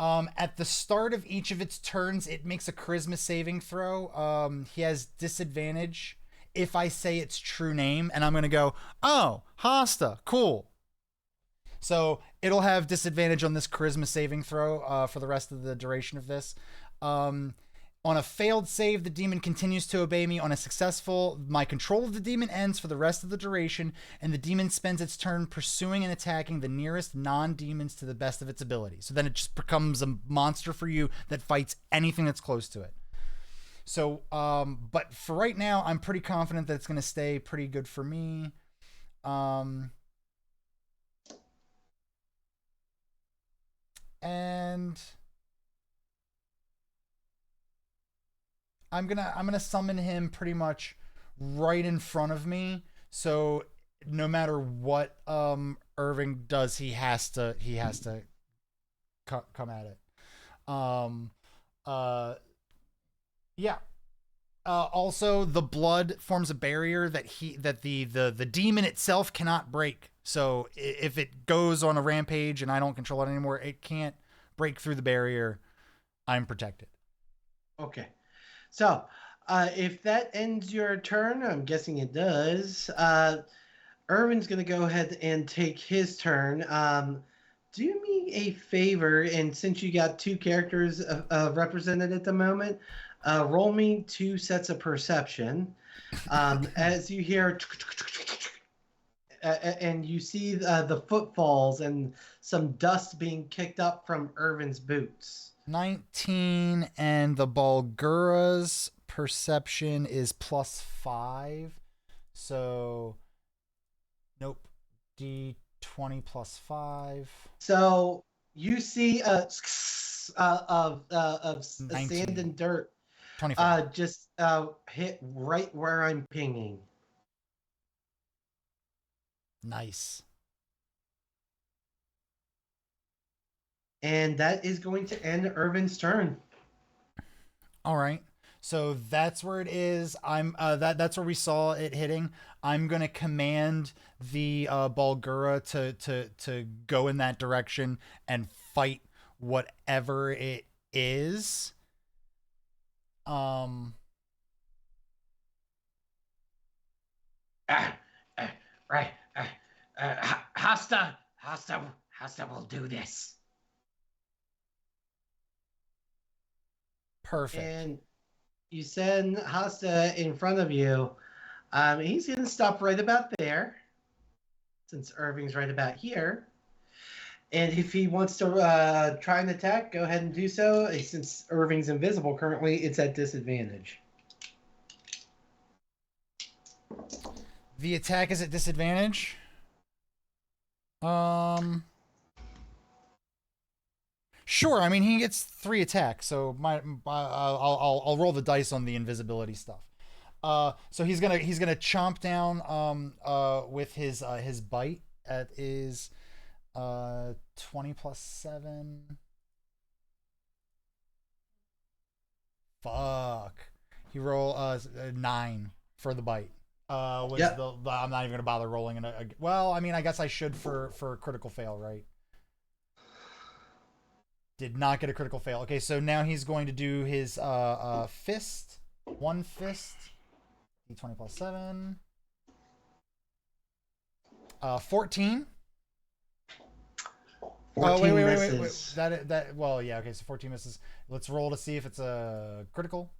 at the start of each of its turns, it makes a charisma saving throw. He has disadvantage if I say its true name, and I'm gonna go, oh, Hasta, cool. So it'll have disadvantage on this charisma saving throw for the rest of the duration of this. On a failed save, the demon continues to obey me. On a successful, my control of the demon ends for the rest of the duration, and the demon spends its turn pursuing and attacking the nearest non-demons to the best of its ability. So then it just becomes a monster for you that fights anything that's close to it. So, but for right now, I'm pretty confident that it's going to stay pretty good for me. And I'm gonna summon him pretty much right in front of me. So no matter what Irving does, he has to come at it. Yeah. Also, the blood forms a barrier that the demon itself cannot break. So if it goes on a rampage and I don't control it anymore, it can't break through the barrier. I'm protected. Okay. So if that ends your turn, I'm guessing it does, Irvin's going to go ahead and take his turn. Do me a favor, and since you got 2 characters represented at the moment, roll me 2 sets of perception. As you hear, and you see the footfalls and some dust being kicked up from Irvin's boots. 19, and the Bulgura's perception is +5. So, nope. D20 plus 5. So you see of sand 19. and dirt 25. just hit right where I'm pinging. Nice. And that is going to end Irvin's turn. All right. So that's where it is. I'm that's where we saw it hitting. I'm gonna command the Bulgura to go in that direction and fight whatever it is. Right, Hasta will do this. Perfect. And you send Hasta in front of you. He's going to stop right about there, since Irving's right about here. And if he wants to try and attack, go ahead and do so. Since Irving's invisible currently, it's at disadvantage. The attack is at disadvantage. Sure. I mean, he gets 3 attacks, so I'll roll the dice on the invisibility stuff. So he's gonna chomp down with his bite. That is 20 plus 7. Fuck. He roll 9 for the bite. I'm not even gonna bother rolling it. Well, I mean, I guess I should for a critical fail, right? Did not get a critical fail. Okay, so now he's going to do his fist. 1 fist. D20 plus 7. 14. 14 wait. misses. Well, yeah, okay, so 14 misses. Let's roll to see if it's a critical.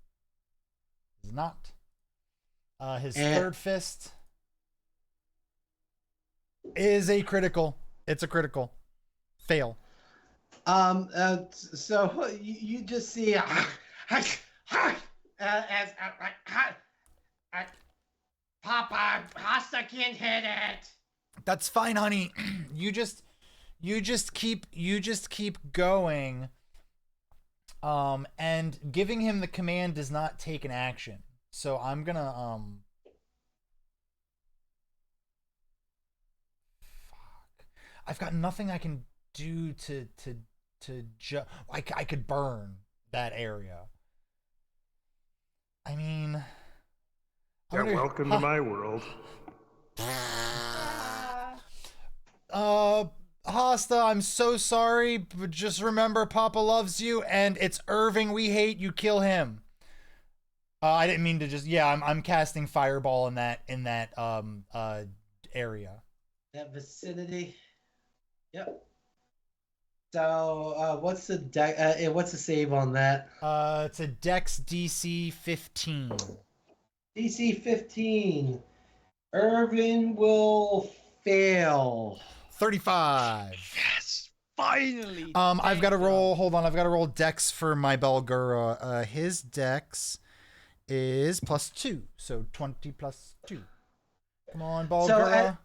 It's not. His third fist is a critical. It's a critical. Fail. So you just see Papa, Hasta can't hit it. That's fine, honey. You just keep going. And giving him the command does not take an action. So I'm gonna fuck. I've got nothing I can do I could burn that area. I mean, Welcome to my world. Hasta, I'm so sorry, but just remember Papa loves you, and it's Irving we hate. You kill him. I didn't mean to just. Yeah, I'm casting fireball in that area. That vicinity. Yep. So what's the save on that? It's a Dex DC 15. DC 15. Irvin will fail. 35. Yes, finally. I've got to roll. Hold on, I've got to roll Dex for my Bulgura. His Dex is +2, so 20 plus 2. Come on, Bulgura. So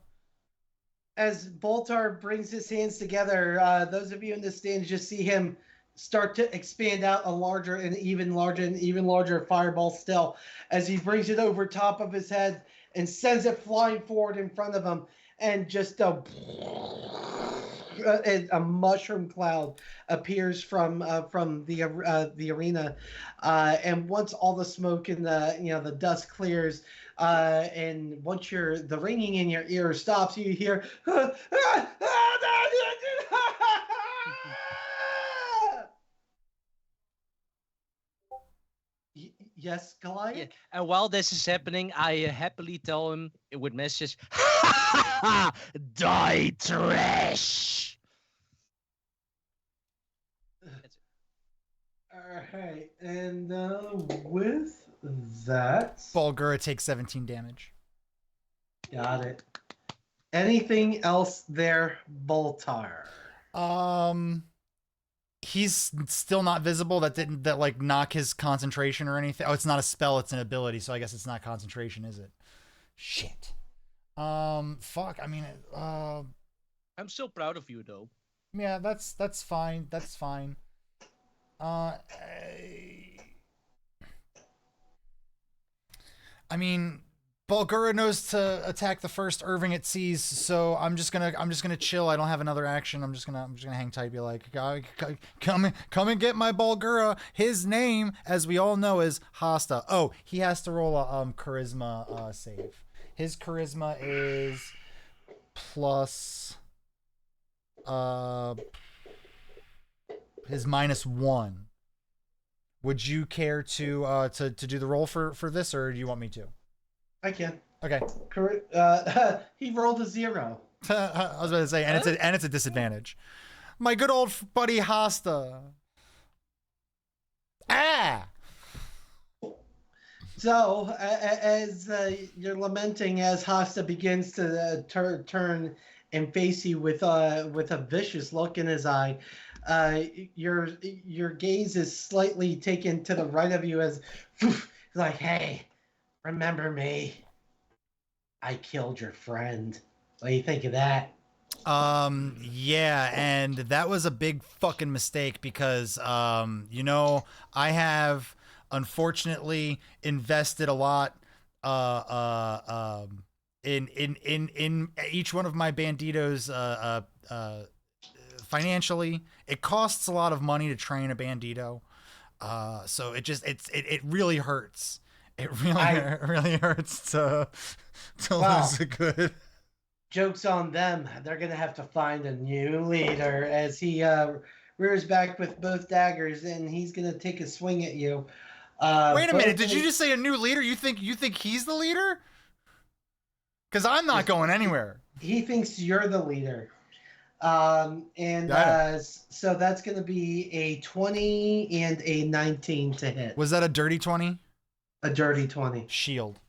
as Boltar brings his hands together, those of you in the stands just see him start to expand out a larger and even larger fireball still as he brings it over top of his head and sends it flying forward in front of him, and just a mushroom cloud appears from the arena, and once all the smoke and the dust clears, and once the ringing in your ear stops, you hear. Yes, Goliath? Yeah. And while this is happening, I happily tell him with messages, die trash. All right, and with that, Bulgura takes 17 damage. got it. Anything else there, Boltar? He's still not visible. That didn't knock his concentration or anything. Oh, it's not a spell, it's an ability, so I guess it's not concentration, is it? Shit. Fuck. I mean, I'm still proud of you, though. yeah, that's fine. That's fine. I mean, Bulgura knows to attack the first Irving it sees, so I'm just gonna chill. I don't have another action. I'm just gonna hang tight. Be like, come and get my Bulgura. His name, as we all know, is Hasta. Oh, he has to roll a charisma save. His charisma is plus his -1. Would you care to do the roll for this, or do you want me to? I can. Okay. He rolled a 0. I was about to say, and it's a disadvantage. My good old buddy Hasta. Ah. So, as you're lamenting, as Hasta begins to turn and face you with a vicious look in his eye, your gaze is slightly taken to the right of you as, like, hey, remember me? I killed your friend. What do you think of that? Yeah, and that was a big fucking mistake because, I have unfortunately invested a lot, in each one of my banditos, financially. It costs a lot of money to train a bandito. So it really hurts. It really hurts to lose a good. Joke's on them. They're going to have to find a new leader as he rears back with both daggers, and he's going to take a swing at you. Wait a minute. Did you just say a new leader? You think he's the leader? Because I'm not going anywhere. He thinks you're the leader. So that's going to be a 20 and a 19 to hit. Was that a dirty 20? A dirty 20. Shield.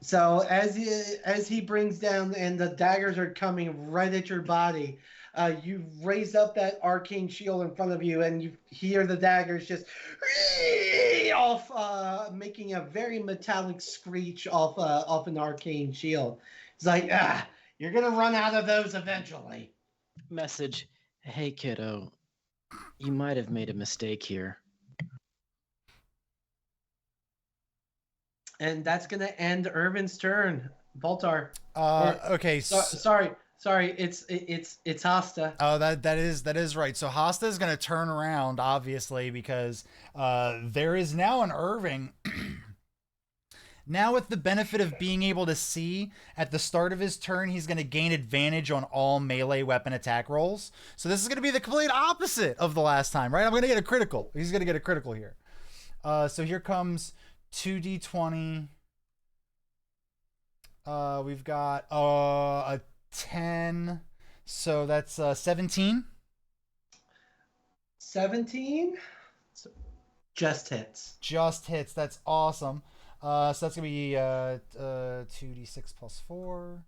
So as he brings down and the daggers are coming right at your body, you raise up that arcane shield in front of you, and you hear the daggers just off, making a very metallic screech off an arcane shield. It's like, you're gonna run out of those eventually. Message: hey kiddo, you might have made a mistake here. And that's gonna end Irvin's turn. Boltar. Okay. Sorry. It's Hasta. Oh, that is right. So Hasta is going to turn around, obviously, because there is now an Irving. Now, with the benefit of being able to see at the start of his turn, he's going to gain advantage on all melee weapon attack rolls. So this is going to be the complete opposite of the last time, right? I'm going to get a critical. He's going to get a critical here. So here comes 2d20. We've got a 10, so that's 17. 17 just hits. That's awesome. So that's gonna be 2d6 plus 4.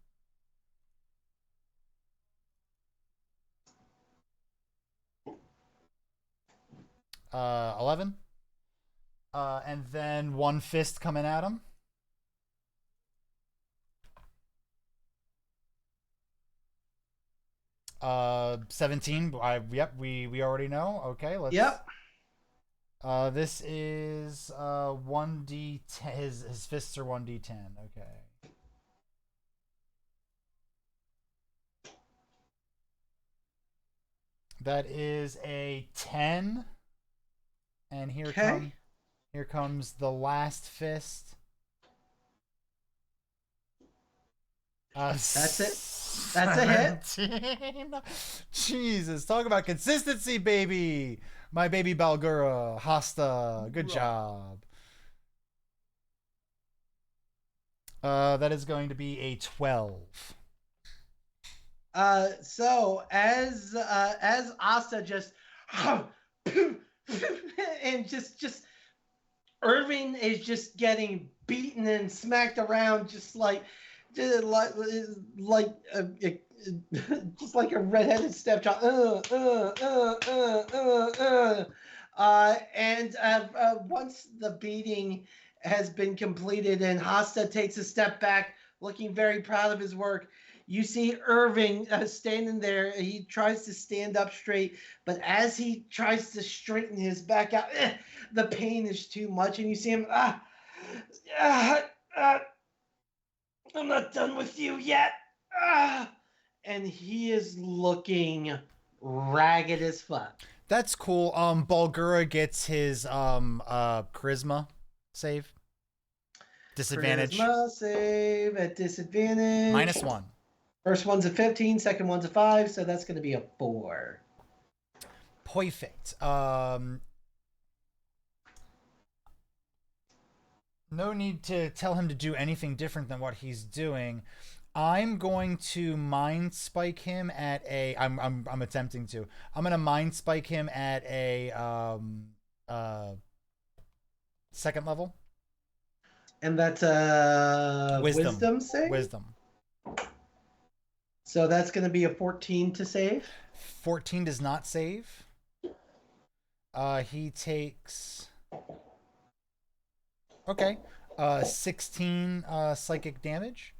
Uh, 11. And then one fist coming at him. 17. Yep, we already know. Okay, let's. Yep. This is 1d10. His fists are 1d10. Okay. That is a 10. And here comes the last fist. That's it. That's a hit. 17. Jesus, talk about consistency, baby. My baby Balgura, Hasta, good job. That is going to be a 12. So as Asta just and just Irving is just getting beaten and smacked around just like just like a redheaded stepchild. And once the beating has been completed, and Hasta takes a step back, looking very proud of his work. You see Irving standing there. He tries to stand up straight, but as he tries to straighten his back out, the pain is too much, and you see him. I'm not done with you yet. And he is looking ragged as fuck. That's cool. Bulgura gets his charisma save. Disadvantage. Charisma save at disadvantage. -1. First one's a 15, second one's a 5, so that's going to be a 4. Perfect. No need to tell him to do anything different than what he's doing. I'm going to mind spike him at a. I'm attempting to. I'm gonna mind spike him at a second level. And that's wisdom save? Wisdom. So that's going to be a 14 to save. 14 does not save. He takes. Okay. 16 psychic damage.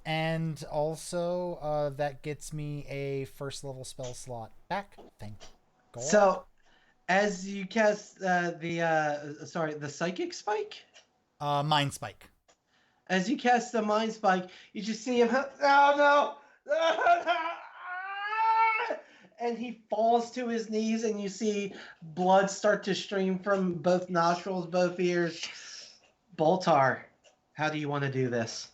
And also, that gets me a first level spell slot back. Thank God. So, as you cast the psychic spike? Mind spike. As you cast the mind spike, you just see him. Oh no! And he falls to his knees, and you see blood start to stream from both nostrils, both ears. Boltar, how do you want to do this?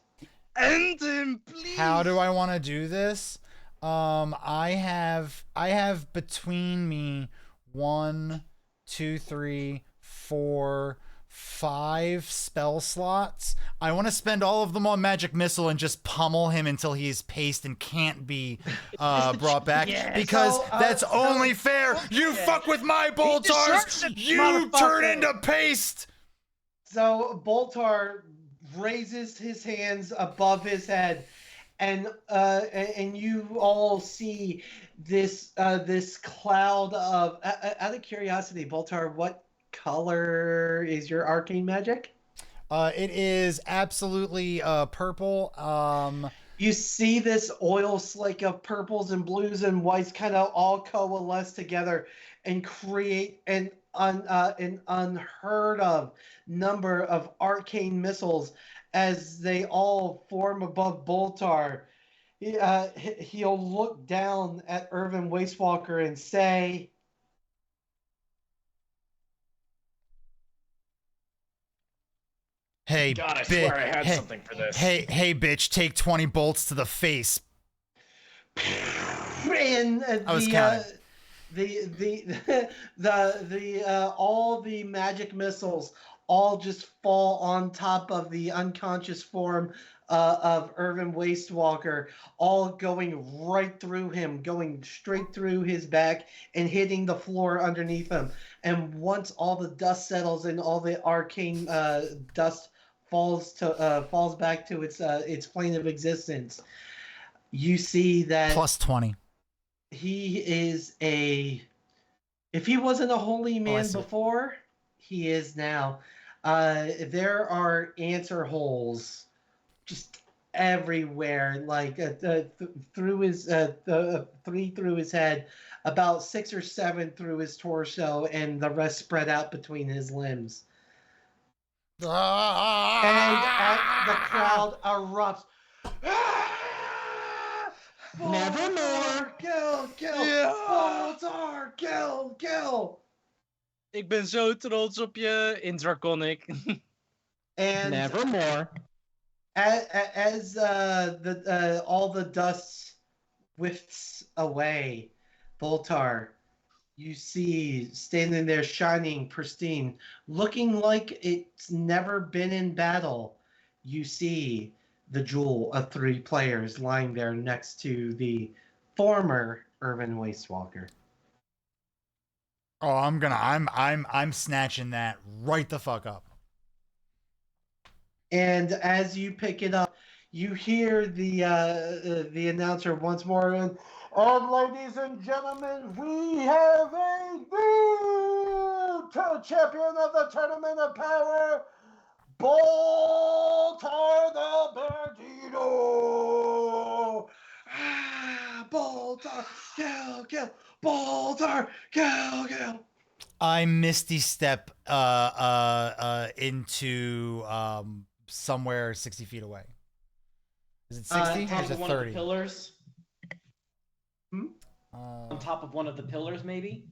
End him, please. How do I want to do this? I have between me 1, 2, 3, 4, 5 spell slots. I want to spend all of them on magic missile and just pummel him until he's paced and can't be brought back. Because that's only fair. You fuck with my Boltars, you turn into paste. So Boltar raises his hands above his head, and you all see this cloud of. Out of curiosity, Boltar, what color is your arcane magic? It is absolutely purple. You see this oil slick of purples and blues and whites kind of all coalesce together and create an unheard of number of arcane missiles as they all form above Boltar. He'll look down at Irvin Wastewalker and say, "Hey, God, I swear I had something for this. Hey, bitch! Take 20 bolts to the face." And I was counting. All the magic missiles all just fall on top of the unconscious form of Irvin Wastewalker, all going right through him, going straight through his back and hitting the floor underneath him. And once all the dust settles and all the arcane dust falls back to its plane of existence, you see that +20. he is if he wasn't a holy man before, he is now. There are answer holes just everywhere, like through his 3 through his head, about 6 or 7 through his torso, and the rest spread out between his limbs. And the crowd erupts. Nevermore. Kill! Ja. Boltar! Kill! Ik ben zo trots op je in Draconic. And Nevermore. as all the dust whiffs away, Boltar, you see standing there shining, pristine, looking like it's never been in battle. You see the jewel of 3 players lying there next to the former Irvin Wastewalker. Oh, I'm snatching that right the fuck up. And as you pick it up, you hear the announcer once more, And ladies and gentlemen, we have a new champion of the Tournament of Power, Boltar the Bandito. Boltar, kill, Boltar, kill. I misty step into somewhere 60 feet away. Is it 60 or Top is of it one of the 30? pillars. On top of one of the pillars, maybe.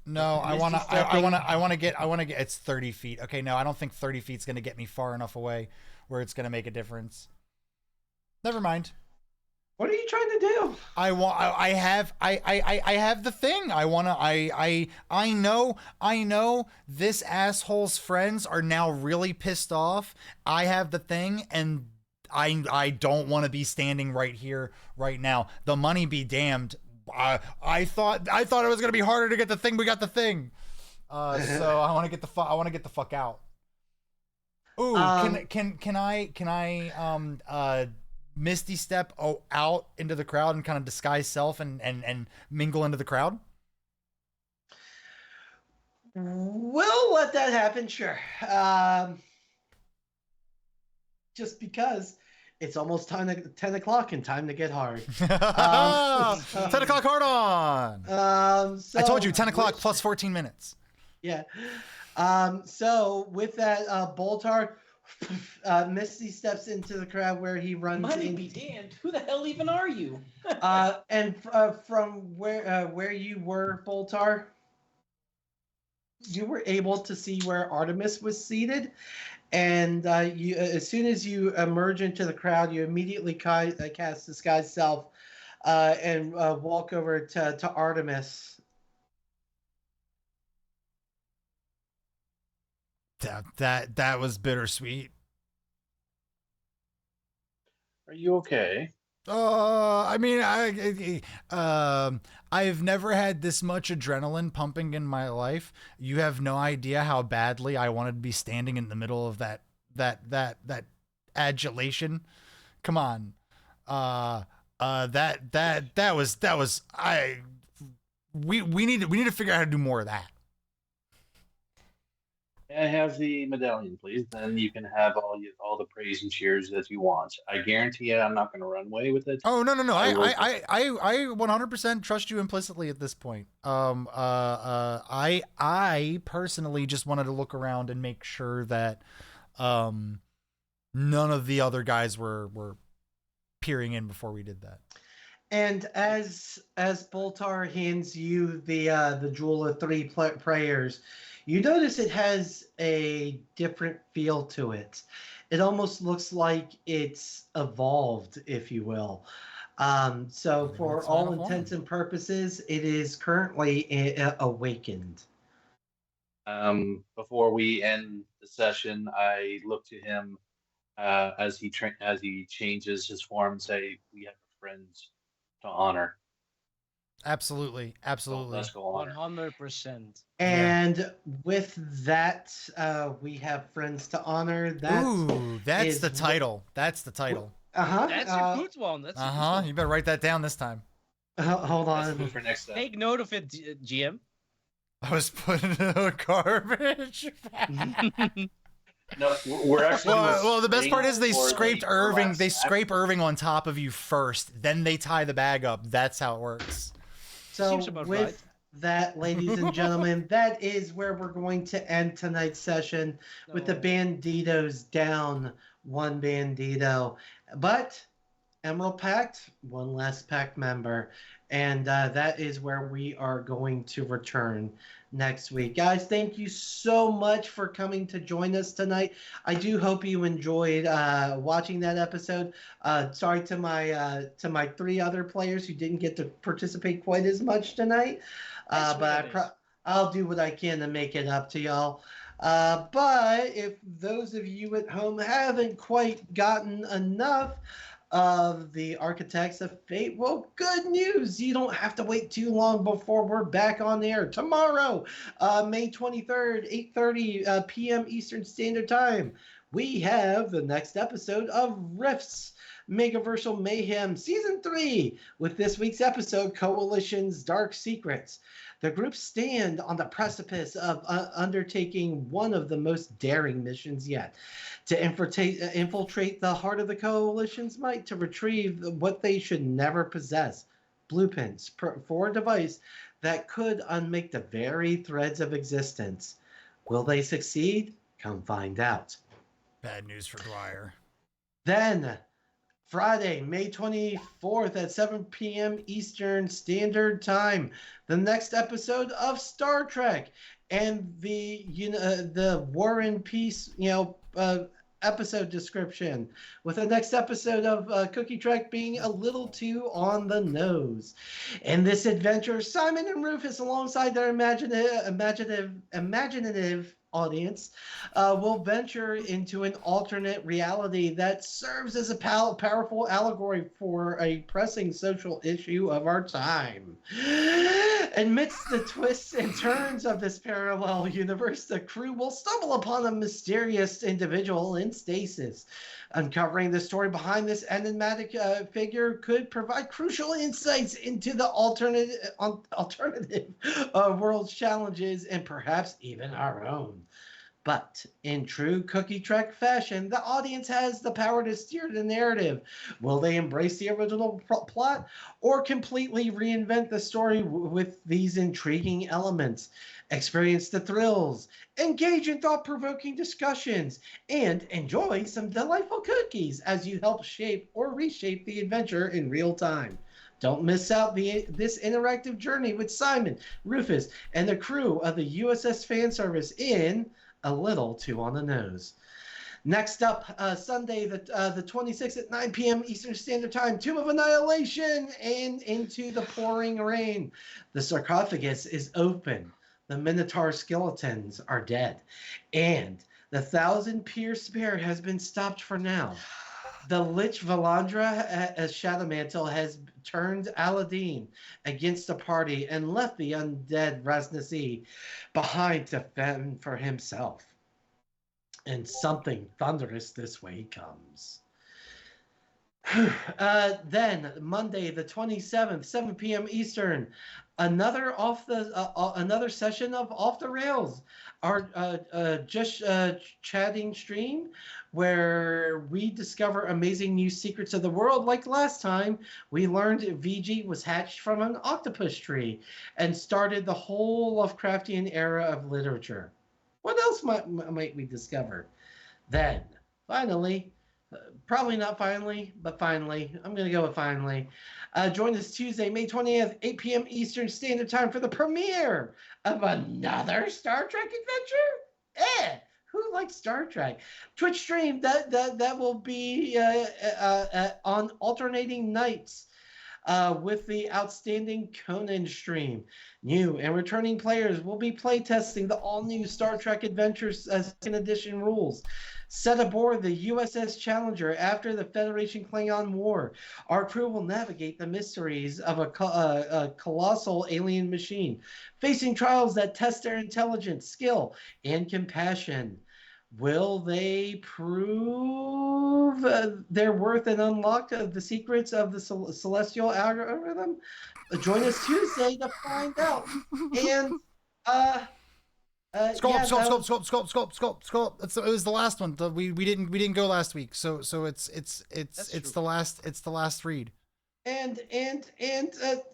No, I Misty want to. stepping. I want to get. It's 30 feet. Okay, no, I don't think 30 feet's gonna get me far enough away where it's gonna make a difference. Never mind. What are you trying to do? I have the thing. I know this asshole's friends are now really pissed off. I have the thing, and I don't want to be standing right here right now. The money be damned. I thought it was gonna be harder to get the thing. We got the thing. So I want to get the fuck out. Ooh, can I misty step out into the crowd and kind of disguise self and mingle into the crowd? We'll let that happen, sure. Just because it's almost 10 o'clock and time to get hard. 10 o'clock hard on. So I told you 10 o'clock plus 14 minutes. Yeah. So with that, Boltar Misty steps into the crowd where he runs. Money be damned. Who the hell even are you? From where you were, Boltar, you were able to see where Artemis was seated, and you, as soon as you emerge into the crowd, you immediately cast disguise self and walk over to Artemis. That was bittersweet. Are you okay? I mean, I've never had this much adrenaline pumping in my life. You have no idea how badly I wanted to be standing in the middle of that adulation. Come on. We need to figure out how to do more of that. I have the medallion, please. Then you can have all the praise and cheers that you want. I guarantee you, I'm not going to run away with it. Oh no! I 100% trust you implicitly at this point. I personally just wanted to look around and make sure that none of the other guys were peering in before we did that. And as Boltar hands you the Jewel of Three Prayers, you notice it has a different feel to it. It almost looks like it's evolved, if you will. So for all intents and purposes, it is currently awakened. Before we end the session, I look to him as he changes his form and say, "We have friends to honor." Absolutely. So let's go on. 100%. And with that, we have friends to honor. That's the title. That's the title. That's a good one. That's You better write that down this time. Hold on. For next time. Take note of it, GM. I was putting it in the garbage. No, we're actually. Well, the best part is they scraped Irving. They scrape Irving on top of you first, then they tie the bag up. That's how it works. So with that, ladies and gentlemen, that is where we're going to end tonight's session with the Banditos down one Bandito. But Emerald Pact, one last pact member. And that is where we are going to return next week. Guys, thank you so much for coming to join us tonight. I do hope you enjoyed watching that episode. Sorry to my three other players who didn't get to participate quite as much tonight. But I'll do what I can to make it up to y'all. But if those of you at home haven't quite gotten enough of the Architects of Fate, well, good news. You don't have to wait too long before we're back on the air. Tomorrow, May 23rd, 8:30 p.m. Eastern Standard Time, we have the next episode of Rifts. Megaversal Mayhem Season 3 with this week's episode, Coalition's Dark Secrets. The group stand on the precipice of undertaking one of the most daring missions yet. To infiltrate the heart of the Coalition's might to retrieve what they should never possess. Blueprints for a device that could unmake the very threads of existence. Will they succeed? Come find out. Bad news for Dwyer. Then, Friday, May 24th at 7 p.m. Eastern Standard Time, the next episode of Star Trek and the War and Peace, episode description, with the next episode of Cookie Trek being a little too on the nose. In this adventure, Simon and Rufus, alongside their imaginative audience, will venture into an alternate reality that serves as a powerful allegory for a pressing social issue of our time. Amidst the twists and turns of this parallel universe, the crew will stumble upon a mysterious individual in stasis. Uncovering the story behind this enigmatic figure could provide crucial insights into the alternative world's challenges and perhaps even our own. But in true Cookie Trek fashion, the audience has the power to steer the narrative. Will they embrace the original plot or completely reinvent the story with these intriguing elements? Experience the thrills, engage in thought-provoking discussions, and enjoy some delightful cookies as you help shape or reshape the adventure in real time. Don't miss out this interactive journey with Simon, Rufus, and the crew of the USS Fanservice in A Little Too on the Nose. Next up, Sunday, the 26th at 9 p.m. Eastern Standard Time, Tomb of Annihilation and Into the Pouring Rain. The sarcophagus is open. The Minotaur skeletons are dead. And the 1,000-pierced spear has been stopped for now. The Lich Valandra as Shadowmantle has turned Aladdin against the party and left the undead Rasnasi behind to fend for himself. And something thunderous this way comes. Then Monday the 27th, 7 p.m. Eastern, another session of Off the Rails, our just chatting stream where we discover amazing new secrets of the world. Like last time, we learned VG was hatched from an octopus tree and started the whole Lovecraftian era of literature. What else might we discover? Then, finally, probably not finally, but finally, I'm going to go with finally. Join us Tuesday, May 20th, 8 p.m. Eastern Standard Time for the premiere of another Star Trek adventure. Who likes Star Trek? Twitch stream that will be on alternating nights with the outstanding Conan stream. New and returning players will be playtesting the all-new Star Trek Adventures Second Edition rules. Set aboard the USS Challenger after the Federation Klingon War, our crew will navigate the mysteries of a colossal alien machine, facing trials that test their intelligence, skill, and compassion. Will they prove their worth and unlock the secrets of the celestial algorithm? Join us Tuesday to find out. And Sculpt. It was the last one. We didn't go last week, so it's the last read. And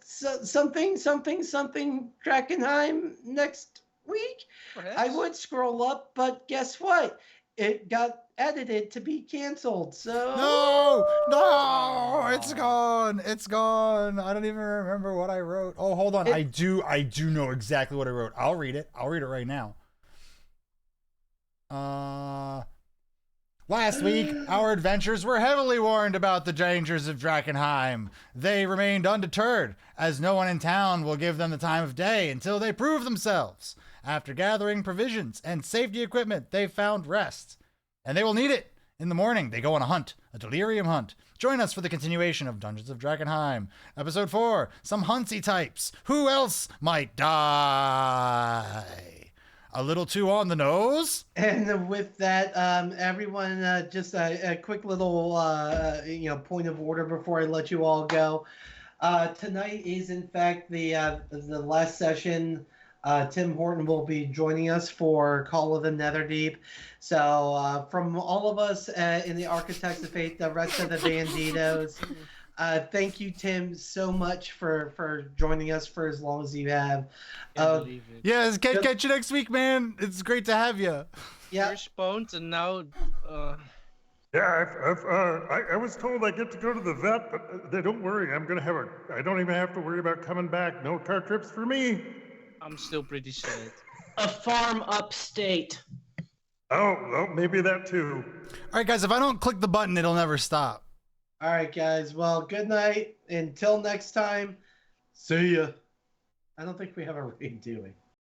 something Drakenheim next week. Perhaps. I would scroll up, but guess what? It got edited to be canceled. So no, it's gone. I don't even remember what I wrote. Oh, hold on. I do know exactly what I wrote. I'll read it right now. Last week, our adventurers were heavily warned about the dangers of Drakenheim. They remained undeterred, as no one in town will give them the time of day until they prove themselves. After gathering provisions and safety equipment, they found rest. And they will need it. In the morning, they go on a hunt, a delirium hunt. Join us for the continuation of Dungeons of Drakenheim. Episode 4, some Huntsy types. Who else might die? A little too on the nose. And with that, everyone, just a quick little, point of order before I let you all go. Tonight is, in fact, the last session. Tim Horton will be joining us for Call of the Netherdeep. So, from all of us in the Architects of Fate, the rest of the Banditos, thank you, Tim, so much for joining us for as long as you have. Can't believe it. Yes, catch you next week, man. It's great to have you. Yeah. First Pwned and now. Yeah, I was told I get to go to the vet, but don't worry, I don't even have to worry about coming back. No car trips for me. I'm still pretty sad. A farm upstate. Oh, well, maybe that too. All right, guys, if I don't click the button, it'll never stop. All right, guys. Well, good night. Until next time, see ya. I don't think we have a raid, do we?